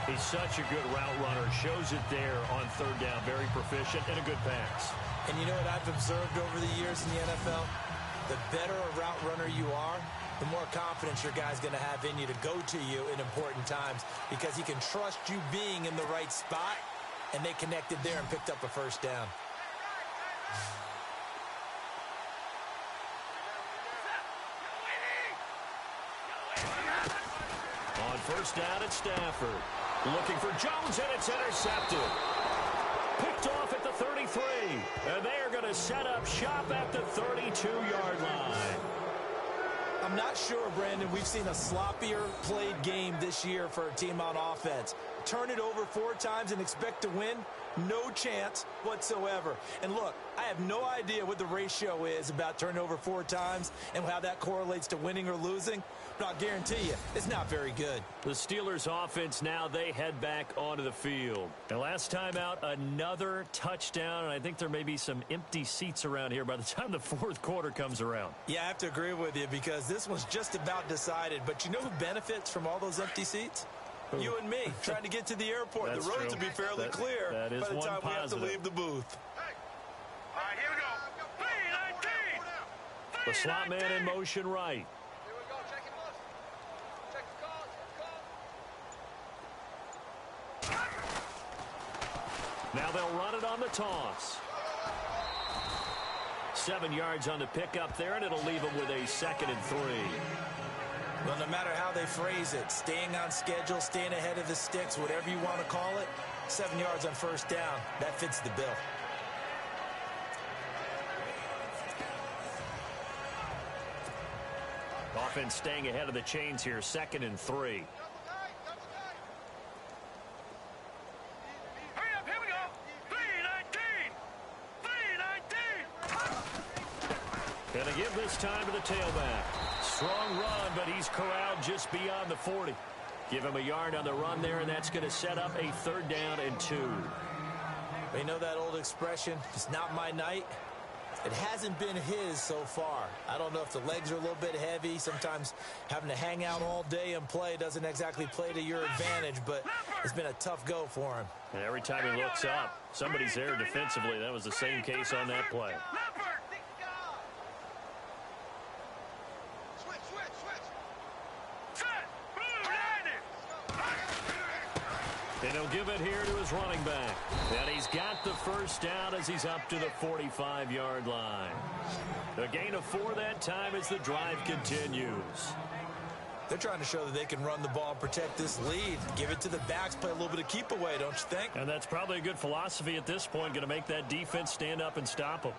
He's such a good route runner. Shows it there on third down. Very proficient and a good pass. And you know what I've observed over the years in the NFL? The better a route runner you are, the more confidence your guy's going to have in you to go to you in important times because he can trust you being in the right spot, and they connected there and picked up a first down. On first down at Stafford. Looking for Jones, and it's intercepted. Picked off at the 33. And they are going to set up shop at the 32-yard line. I'm not sure, Brandon, we've seen a sloppier played game this year for a team on offense. Turn it over 4 times and expect to win? No chance whatsoever. And look, I have no idea what the ratio is about turning over 4 times and how that correlates to winning or losing, but I'll guarantee you, it's not very good. The Steelers offense now, they head back onto the field. And last time out, another touchdown, and I think there may be some empty seats around here by the time the fourth quarter comes around. Yeah, I have to agree with you because this one's just about decided. But you know who benefits from all those empty seats? You and me, trying to get to the airport. That's the roads true. will be fairly clear that is by the time we have to positive. leave the booth. All right, here we go. 3-19. The slot man in motion right. Here we go. Check it out. Check the call. Now they'll run it on the toss. 7 yards on the pickup there, and it'll leave them with a 2nd and 3. Well, no matter how they phrase it, staying on schedule, staying ahead of the sticks, whatever you want to call it, 7 yards on first down, that fits the bill. Offense staying ahead of the chains here, 2nd and 3. Hurry up, here we go. 3-19. Gonna give this time to the tailback. Strong run, but he's corralled just beyond the 40. Give him a yard on the run there, and that's going to set up a 3rd down and 2. You know that old expression, it's not my night? It hasn't been his so far. I don't know if the legs are a little bit heavy. Sometimes having to hang out all day and play doesn't exactly play to your advantage, but it's been a tough go for him. And every time he looks up, somebody's there defensively. That was the same case on that play. And he'll give it here to his running back. And he's got the first down as he's up to the 45-yard line. A gain of 4 that time as the drive continues. They're trying to show that they can run the ball and protect this lead. Give it to the backs, play a little bit of keep away, don't you think? And that's probably a good philosophy at this point, going to make that defense stand up and stop them.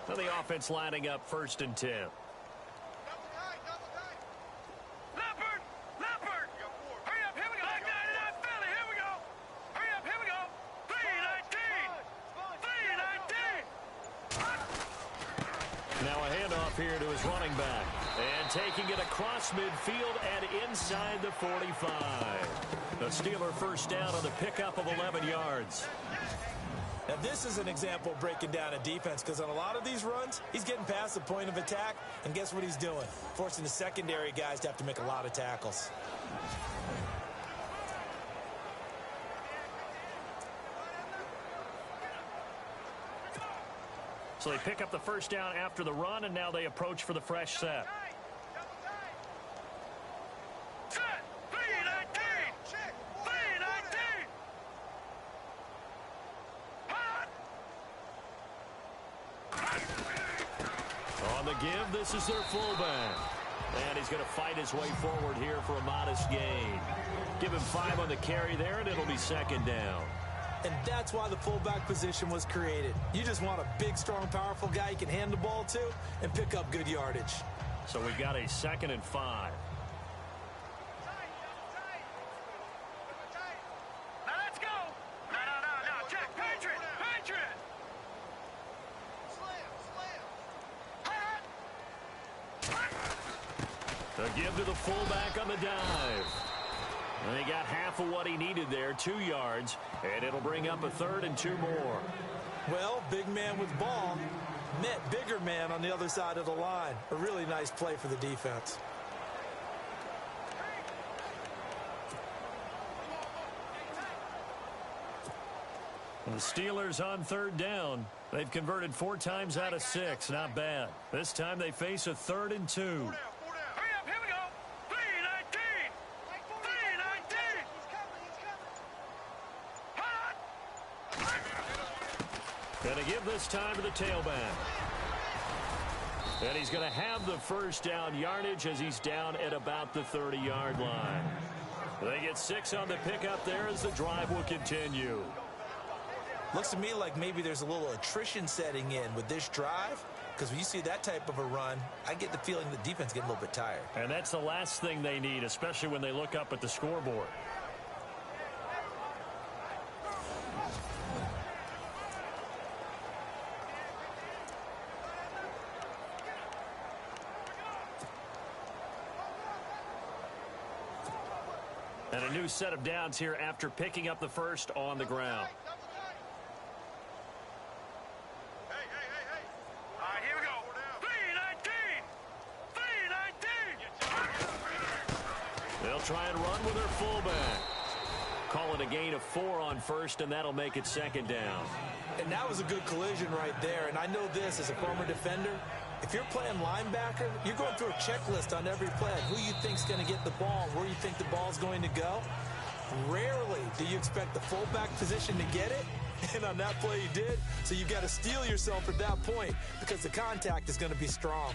So the offense lining up 1st and 10. Now a handoff here to his running back. And taking it across midfield and inside the 45. The Steeler first down on the pickup of 11 yards. Now, this is an example of breaking down a defense, because on a lot of these runs, he's getting past the point of attack, and guess what he's doing? Forcing the secondary guys to have to make a lot of tackles. So they pick up the first down after the run, and now they approach for the fresh set. On the give, this is their fullback. And he's going to fight his way forward here for a modest gain. Give him 5 on the carry there, and it'll be second down. And that's why the fullback position was created. You just want a big, strong, powerful guy you can hand the ball to and pick up good yardage. So we've got a 2nd and 5. Now let's go. No. Check. Patriot. The give to the fullback on the dive. And he got half of what he needed there, 2 yards, and it'll bring up a 3rd and 2 more. Well, big man with ball met bigger man on the other side of the line. A really nice play for the defense. The Steelers on 3rd down. They've converted 4 times out of 6. Not bad. This time they face a 3rd and 2. Going to give this time to the tailback. And he's going to have the first down yardage as he's down at about the 30-yard line. They get 6 on the pickup there as the drive will continue. Looks to me like maybe there's a little attrition setting in with this drive, because when you see that type of a run, I get the feeling the defense getting a little bit tired. And that's the last thing they need, especially when they look up at the scoreboard. And a new set of downs here after picking up the first on the ground. Hey. All right, here we go. 3-19. They'll try and run with their fullback. Call it a gain of 4 on first, and that'll make it 2nd down. And that was a good collision right there. And I know this as a former defender. If you're playing linebacker, you're going through a checklist on every play on who you think's going to get the ball, where you think the ball's going to go. Rarely do you expect the fullback position to get it, and on that play he did. So you've got to steel yourself at that point because the contact is going to be strong.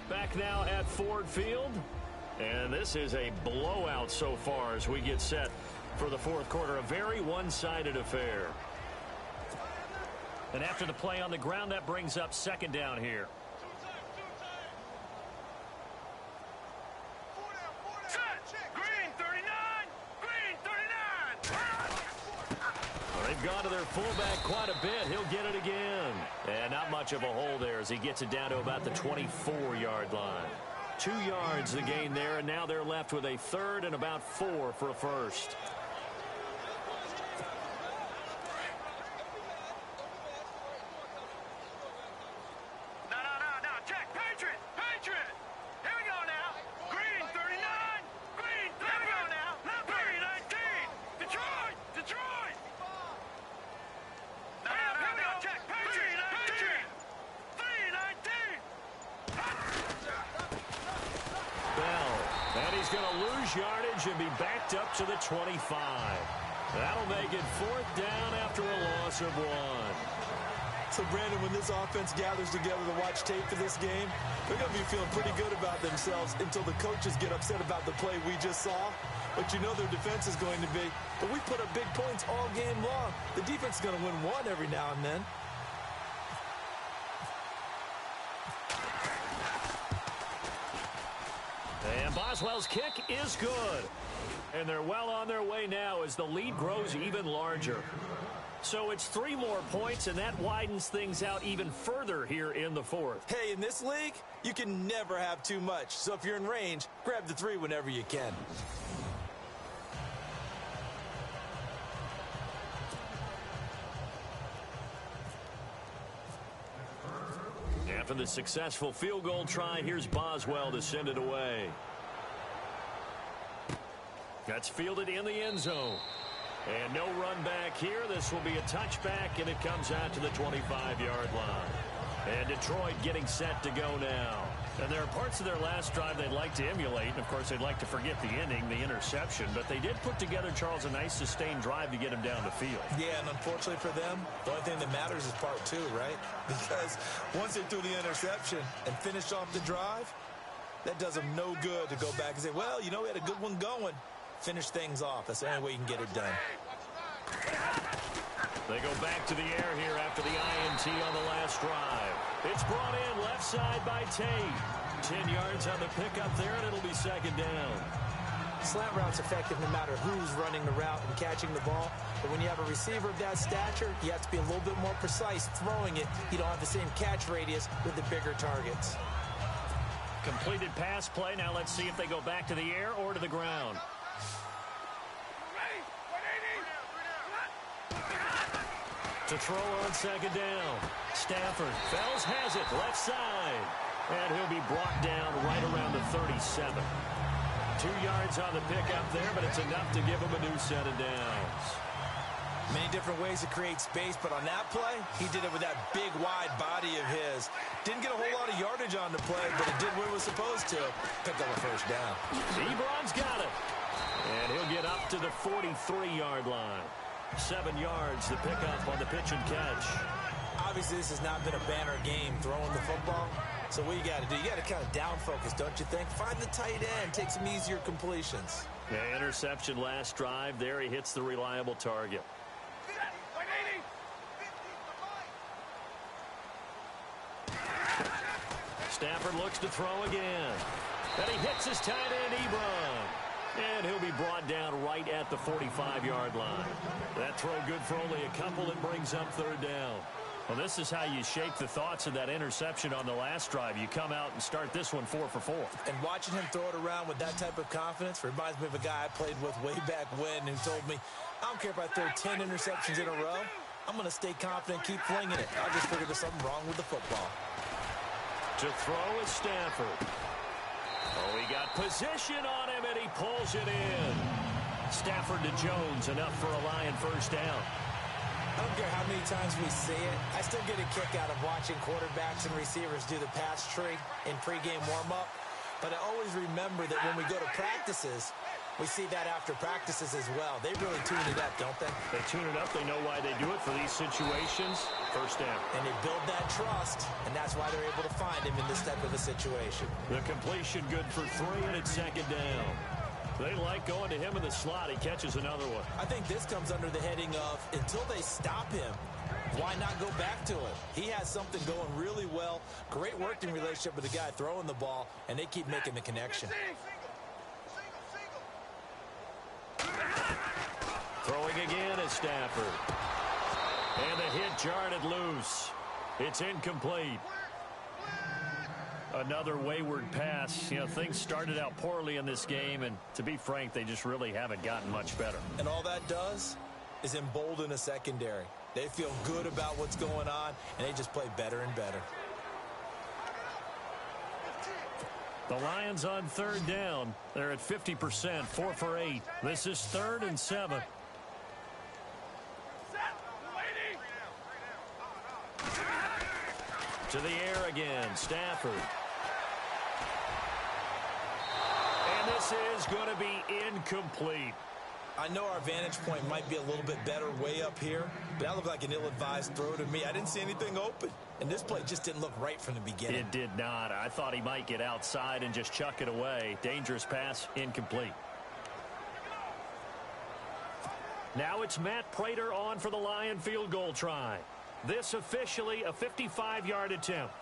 Back now at Ford Field, and this is a blowout so far as we get set for the 4th quarter. A very one-sided affair. And after the play on the ground, that brings up 2nd down here. Green 39. Well, they've gone to their fullback quite a bit. He'll get it again. And not much of a hole there as he gets it down to about the 24-yard line. 2 yards the gain there, and now they're left with a 3rd and about 4 for a first. No. Check. Patriot. Here we go now. Green 39. Here we go now. 3-19. Detroit. No. Check. Patriot. 3-19. Bell. And he's going to lose yardage and be backed up to the 25. That'll make it 4th down after a loss of 1. So, Brandon, when this offense gathers together to watch tape for this game, they're going to be feeling pretty good about themselves until the coaches get upset about the play we just saw. But you know their defense is going to be. But we put up big points all game long. The defense is going to win one every now and then. And Boswell's kick is good. And they're well on their way now as the lead grows even larger. So it's 3 more points, and that widens things out even further here in the fourth. Hey, in this league, you can never have too much. So if you're in range, grab the 3 whenever you can. After the successful field goal try, here's Boswell to send it away. That's fielded in the end zone. And no run back here. This will be a touchback, and it comes out to the 25-yard line. And Detroit getting set to go now. And there are parts of their last drive they'd like to emulate. And, of course, they'd like to forget the ending, the interception. But they did put together, Charles, a nice sustained drive to get him down the field. Yeah, and unfortunately for them, the only thing that matters is part 2, right? Because once they threw the interception and finished off the drive, that does them no good to go back and say, well, you know, we had a good one going. Finish things off. That's the only way you can get it done. They go back to the air here after the INT on the last drive. It's brought in left side by Tate. 10 yards on the pickup there, and it'll be second down. Slant route's effective no matter who's running the route and catching the ball. But when you have a receiver of that stature, you have to be a little bit more precise throwing it. You don't have the same catch radius with the bigger targets. Completed pass play. Now let's see if they go back to the air or to the ground. To throw on second down. Stafford. Fells has it. Left side. And he'll be brought down right around the 37. 2 yards on the pickup there, but it's enough to give him a new set of downs. Many different ways to create space, but on that play, he did it with that big, wide body of his. Didn't get a whole lot of yardage on the play, but it did what it was supposed to. Picked up a first down. Ebron's got it. And he'll get up to the 43-yard line. 7 yards to pick up on the pitch and catch. Obviously, this has not been a banner game throwing the football. So what you got to do, you got to kind of down focus, don't you think? Find the tight end, take some easier completions. Yeah, interception last drive. There he hits the reliable target. Stafford looks to throw again. And he hits his tight end, Ebron. And he'll be brought down right at the 45-yard line. That throw good for only a couple. It brings up third down. Well, this is how you shake the thoughts of that interception on the last drive. You come out and start this one 4 for 4. And watching him throw it around with that type of confidence reminds me of a guy I played with way back when who told me, I don't care if I throw 10 interceptions in a row. I'm going to stay confident and keep flinging it. I just figured there's something wrong with the football. To throw is Stafford. Oh, he got position on him, and he pulls it in. Stafford to Jones, enough for a Lion first down. I don't care how many times we see it. I still get a kick out of watching quarterbacks and receivers do the pass tree in pregame warm-up. But I always remember that when we go to practices, we see that after practices as well. They really tune it up, don't they? They tune it up. They know why they do it for these situations. First down. And they build that trust, and that's why they're able to find him in this type of a situation. The completion good for 3, and it's second down. They like going to him in the slot. He catches another one. I think this comes under the heading of, until they stop him, why not go back to it? He has something going really well. Great working relationship with the guy throwing the ball, and they keep making the connection. Throwing again is Stafford. And the hit jarred it loose. It's incomplete. Another wayward pass. You know, things started out poorly in this game, and to be frank, they just really haven't gotten much better. And all that does is embolden a secondary. They feel good about what's going on, and they just play better and better. The Lions on third down. They're at 50%, 4 for 8. This is 3rd and 7. To the air again, Stafford. And this is going to be incomplete. I know our vantage point might be a little bit better way up here, but that looked like an ill-advised throw to me. I didn't see anything open, and this play just didn't look right from the beginning. It did not. I thought he might get outside and just chuck it away. Dangerous pass, incomplete. Now it's Matt Prater on for the Lion field goal try. This officially a 55-yard attempt.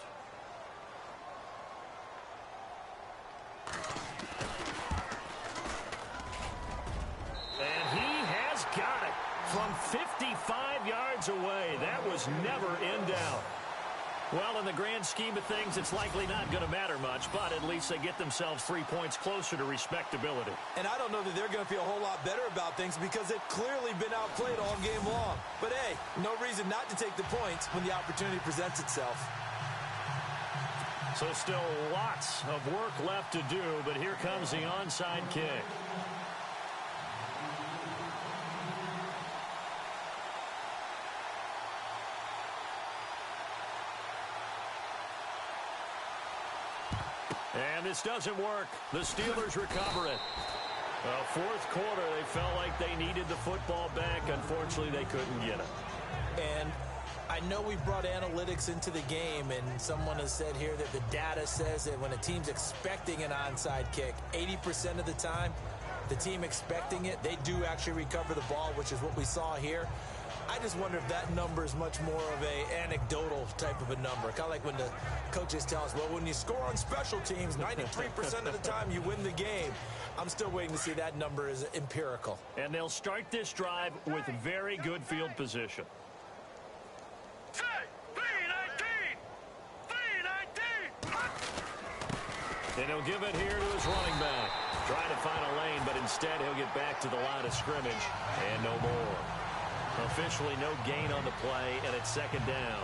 And he has got it from 55 yards yards away. That was never in doubt. Well, in the grand scheme of things, it's likely not going to matter much, but at least they get themselves 3 points closer to respectability. And I don't know that they're going to feel a whole lot better about things because they've clearly been outplayed all game long. But, hey, no reason not to take the points when the opportunity presents itself. So still lots of work left to do, but here comes the onside kick. And this doesn't work. The Steelers recover it. Fourth quarter, they felt like they needed the football back. Unfortunately, they couldn't get it. And I know we brought analytics into the game, and someone has said here that the data says that when a team's expecting an onside kick, 80% of the time, the team expecting it, they do actually recover the ball, which is what we saw here. I just wonder if that number is much more of a anecdotal type of a number. Kind of like when the coaches tell us, well, when you score on special teams, 93% of the time you win the game. I'm still waiting to see that number is empirical. And they'll start this drive with very good field position. Say, 319! 319! And he'll give it here to his running back. Trying to find a lane, but instead he'll get back to the line of scrimmage. And no more. Officially no gain on the play, and it's second down.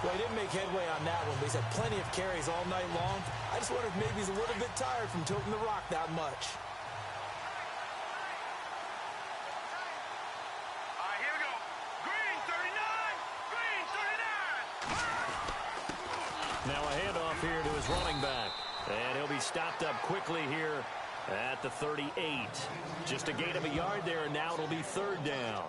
Well, he didn't make headway on that one, but he's had plenty of carries all night long. I just wonder if maybe he's a little bit tired from toting the rock that much. All right, here we go. Green 39! Green 39! Now a handoff here to his running back. And he'll be stopped up quickly here at the 38. Just a gain of a yard there, and now it'll be third down.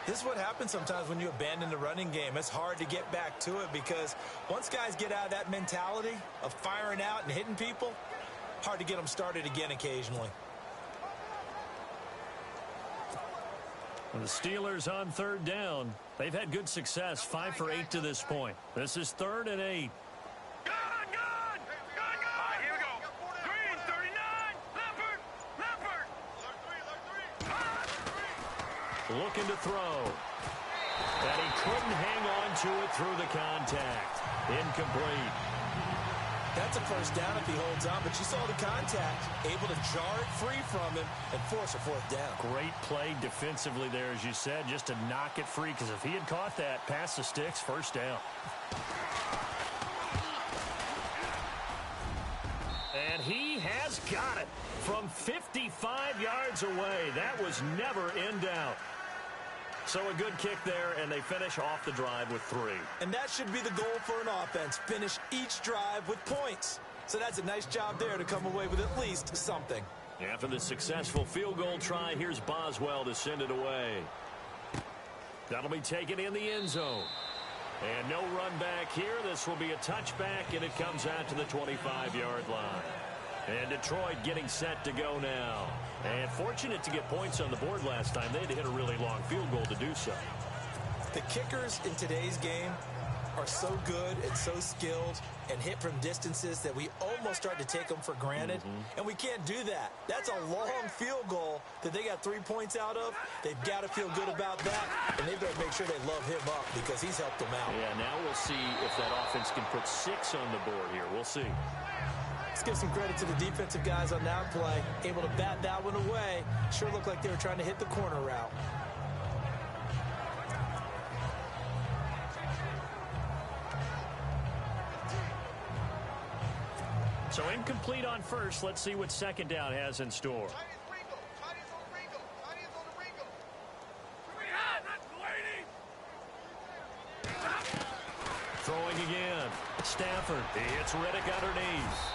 This is what happens sometimes when you abandon the running game. It's hard to get back to it because once guys get out of that mentality of firing out and hitting people, hard to get them started again occasionally. And the Steelers on third down. They've had good success, 5 for 8 to this point. This is 3rd and 8. Gun! All right, here we go. Green 39! Leopard! Looking to throw. And he couldn't hang on to it through the contact. Incomplete. That's a first down if he holds on, but you saw the contact, able to jar it free from him and force a fourth down. Great play defensively there, as you said, just to knock it free, because if he had caught that, past the sticks, first down. And he has got it from 55 yards away. That was never in doubt. So a good kick there, and they finish off the drive with 3. And that should be the goal for an offense, finish each drive with points. So that's a nice job there to come away with at least something. After the successful field goal try, here's Boswell to send it away. That'll be taken in the end zone. And no run back here. This will be a touchback, and it comes out to the 25-yard line. And Detroit getting set to go now. And fortunate to get points on the board last time. They had to hit a really long field goal to do so. The kickers in today's game are so good and so skilled and hit from distances that we almost start to take them for granted. And we can't do that. That's a long field goal that they got 3 points out of. They've got to feel good about that, and they better make sure they love him up because he's helped them out. Yeah, now we'll see if that offense can put 6 on the board here. We'll see. Let's give some credit to the defensive guys on that play. Able to bat that one away. Sure looked like they were trying to hit the corner route. So incomplete on first. Let's see what second down has in store. Throwing again. Stafford. He hits Riddick underneath.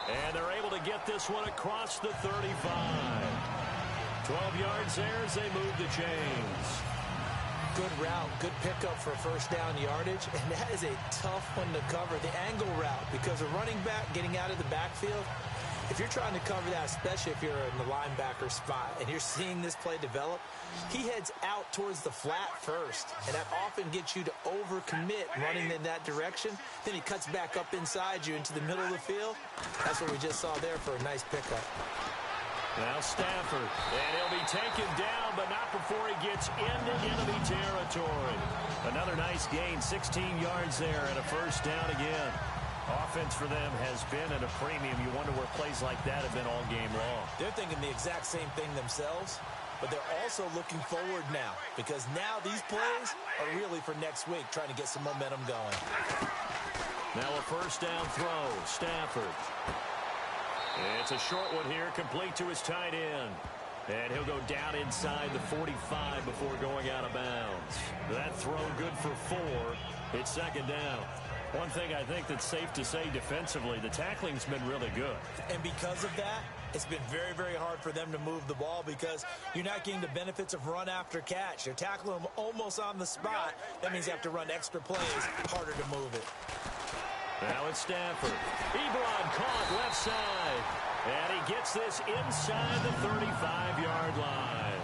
And they're able to get this one across the 35. 12 yards there as they move the chains. Good route, good pickup for first down yardage, and that is a tough one to cover, the angle route, because a running back getting out of the backfield, if you're trying to cover that, especially if you're in the linebacker spot and you're seeing this play develop, he heads out towards the flat first, and that often gets you to overcommit running in that direction. Then he cuts back up inside you into the middle of the field. That's what we just saw there for a nice pickup. Now Stafford, and he'll be taken down, but not before he gets into enemy territory. Another nice gain, 16 yards there, and a first down again. Offense for them has been at a premium. You wonder where plays like that have been all game long. They're thinking the exact same thing themselves, but they're also looking forward now, because now these plays are really for next week, trying to get some momentum going. Now a first down throw, Stafford. It's a short one here, complete to his tight end. And he'll go down inside the 45 before going out of bounds. That throw good for 4. It's second down. One thing I think that's safe to say defensively, the tackling's been really good. And because of that, it's been very, very hard for them to move the ball because you're not getting the benefits of run after catch. You're tackling them almost on the spot. That means you have to run extra plays, harder to move it. Now it's Stafford. Ebron caught left side. And he gets this inside the 35-yard line.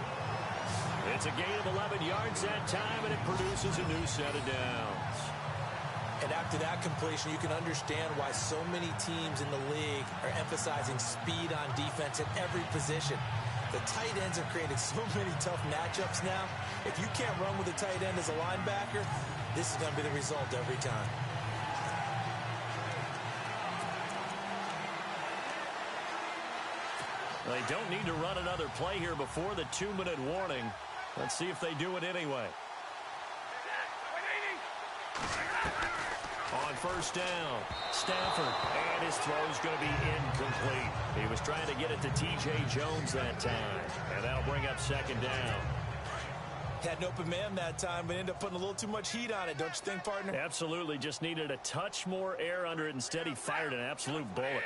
It's a gain of 11 yards that time, and it produces a new set of downs. And after that completion, you can understand why so many teams in the league are emphasizing speed on defense at every position. The tight ends are creating so many tough matchups now. If you can't run with a tight end as a linebacker, this is going to be the result every time. They don't need to run another play here before the 2-minute warning. Let's see if they do it anyway. On first down, Stafford, and his throw's going to be incomplete. He was trying to get it to T.J. Jones that time, and that'll bring up second down. Had an open man that time, but ended up putting a little too much heat on it, don't you think, partner? Absolutely, just needed a touch more air under it. Instead, he fired an absolute bullet.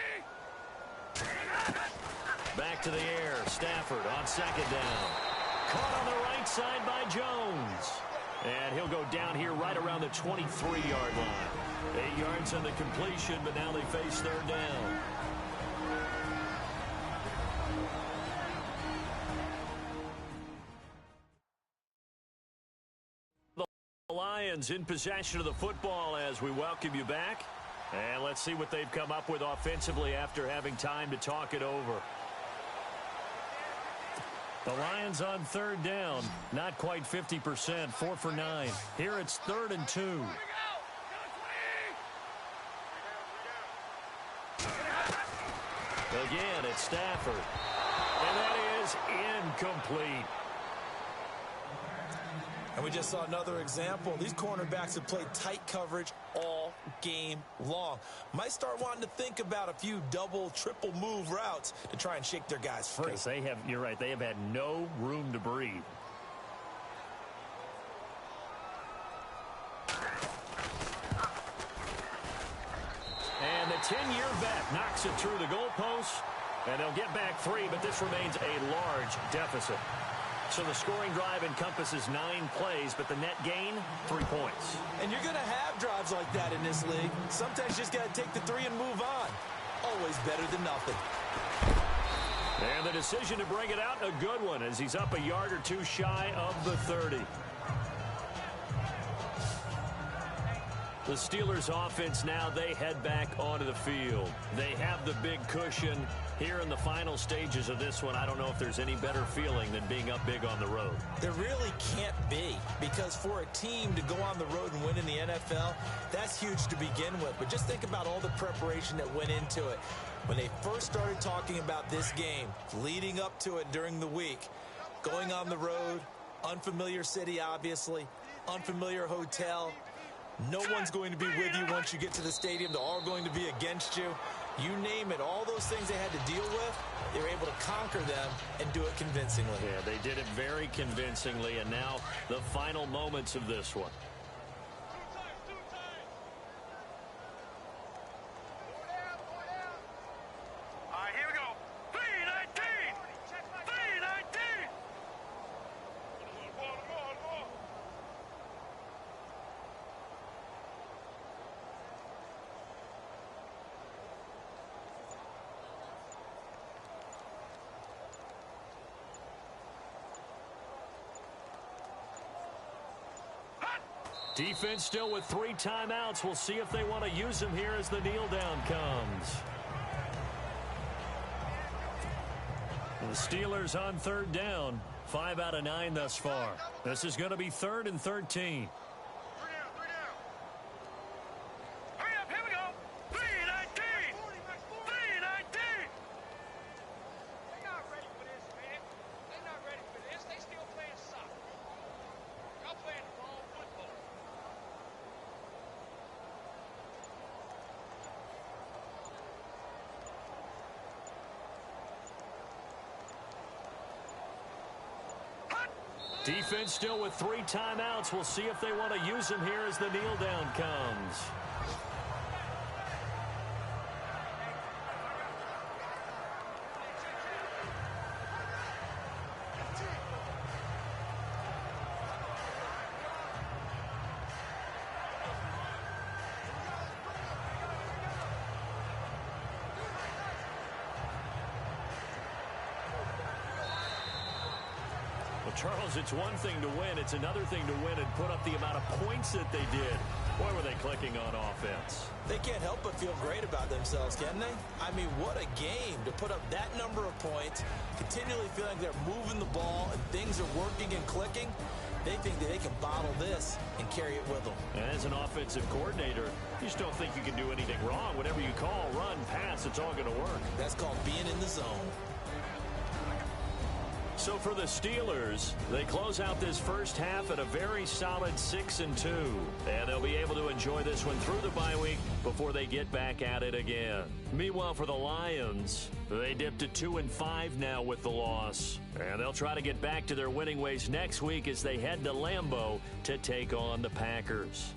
Back to the air, Stafford on second down. Caught on the right side by Jones. And he'll go down here right around the 23-yard line. 8 yards on the completion, but now they face third down. The Lions in possession of the football as we welcome you back. And let's see what they've come up with offensively after having time to talk it over. The Lions on third down, not quite 50%, 4 for 9. Here it's 3rd and 2. Again, it's Stafford. And that is incomplete. And we just saw another example. These cornerbacks have played tight coverage all game long. Might start wanting to think about a few double, triple move routes to try and shake their guys free. Because they have, you're right, they have had no room to breathe. And the 10-year vet knocks it through the goalpost. And they'll get back 3, but this remains a large deficit. So the scoring drive encompasses 9 plays, but the net gain, 3 points. And you're going to have drives like that in this league. Sometimes you just got to take the 3 and move on. Always better than nothing. And the decision to bring it out, a good one, as he's up a yard or 2 shy of the 30. The Steelers offense now, they head back onto the field. They have the big cushion. Here in the final stages of this one, I don't know if there's any better feeling than being up big on the road. There really can't be, because for a team to go on the road and win in the NFL, that's huge to begin with. But just think about all the preparation that went into it. When they first started talking about this game, leading up to it during the week, going on the road, unfamiliar city, obviously, unfamiliar hotel. No one's going to be with you once you get to the stadium. They're all going to be against you. You name it, all those things they had to deal with, they were able to conquer them and do it convincingly. Yeah, they did it very convincingly, and now the final moments of this one. All right, here we go. 319! 319! Defense still with 3 timeouts. We'll see if they want to use them here as the kneel down comes. The Steelers on third down. 5 out of 9 thus far. This is going to be 3rd and 13. Hurry up, here we go. 3-19. 3-19. They're not ready for this, man. They're not ready for this. They still playing soccer. Y'all playing the wrong football. Defense still with 3 timeouts. We'll see if they want to use them here as the kneel down comes. Charles, it's one thing to win. It's another thing to win and put up the amount of points that they did. Boy, were they clicking on offense. They can't help but feel great about themselves, can they? I mean, what a game to put up that number of points, continually feeling they're moving the ball and things are working and clicking. They think that they can bottle this and carry it with them. As an offensive coordinator, you just don't think you can do anything wrong. Whatever you call, run, pass, it's all going to work. That's called being in the zone. So for the Steelers, they close out this first half at a very solid 6-2. And they'll be able to enjoy this one through the bye week before they get back at it again. Meanwhile, for the Lions, they dipped to 2-5 now with the loss. And they'll try to get back to their winning ways next week as they head to Lambeau to take on the Packers.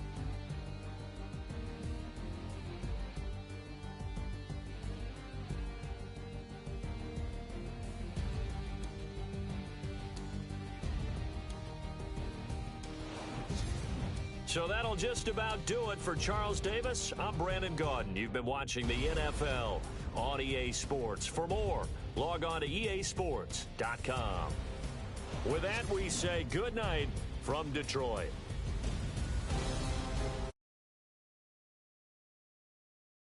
So that'll just about do it for Charles Davis. I'm Brandon Gaudin. You've been watching the NFL on EA Sports. For more, log on to easports.com. With that, we say good night from Detroit.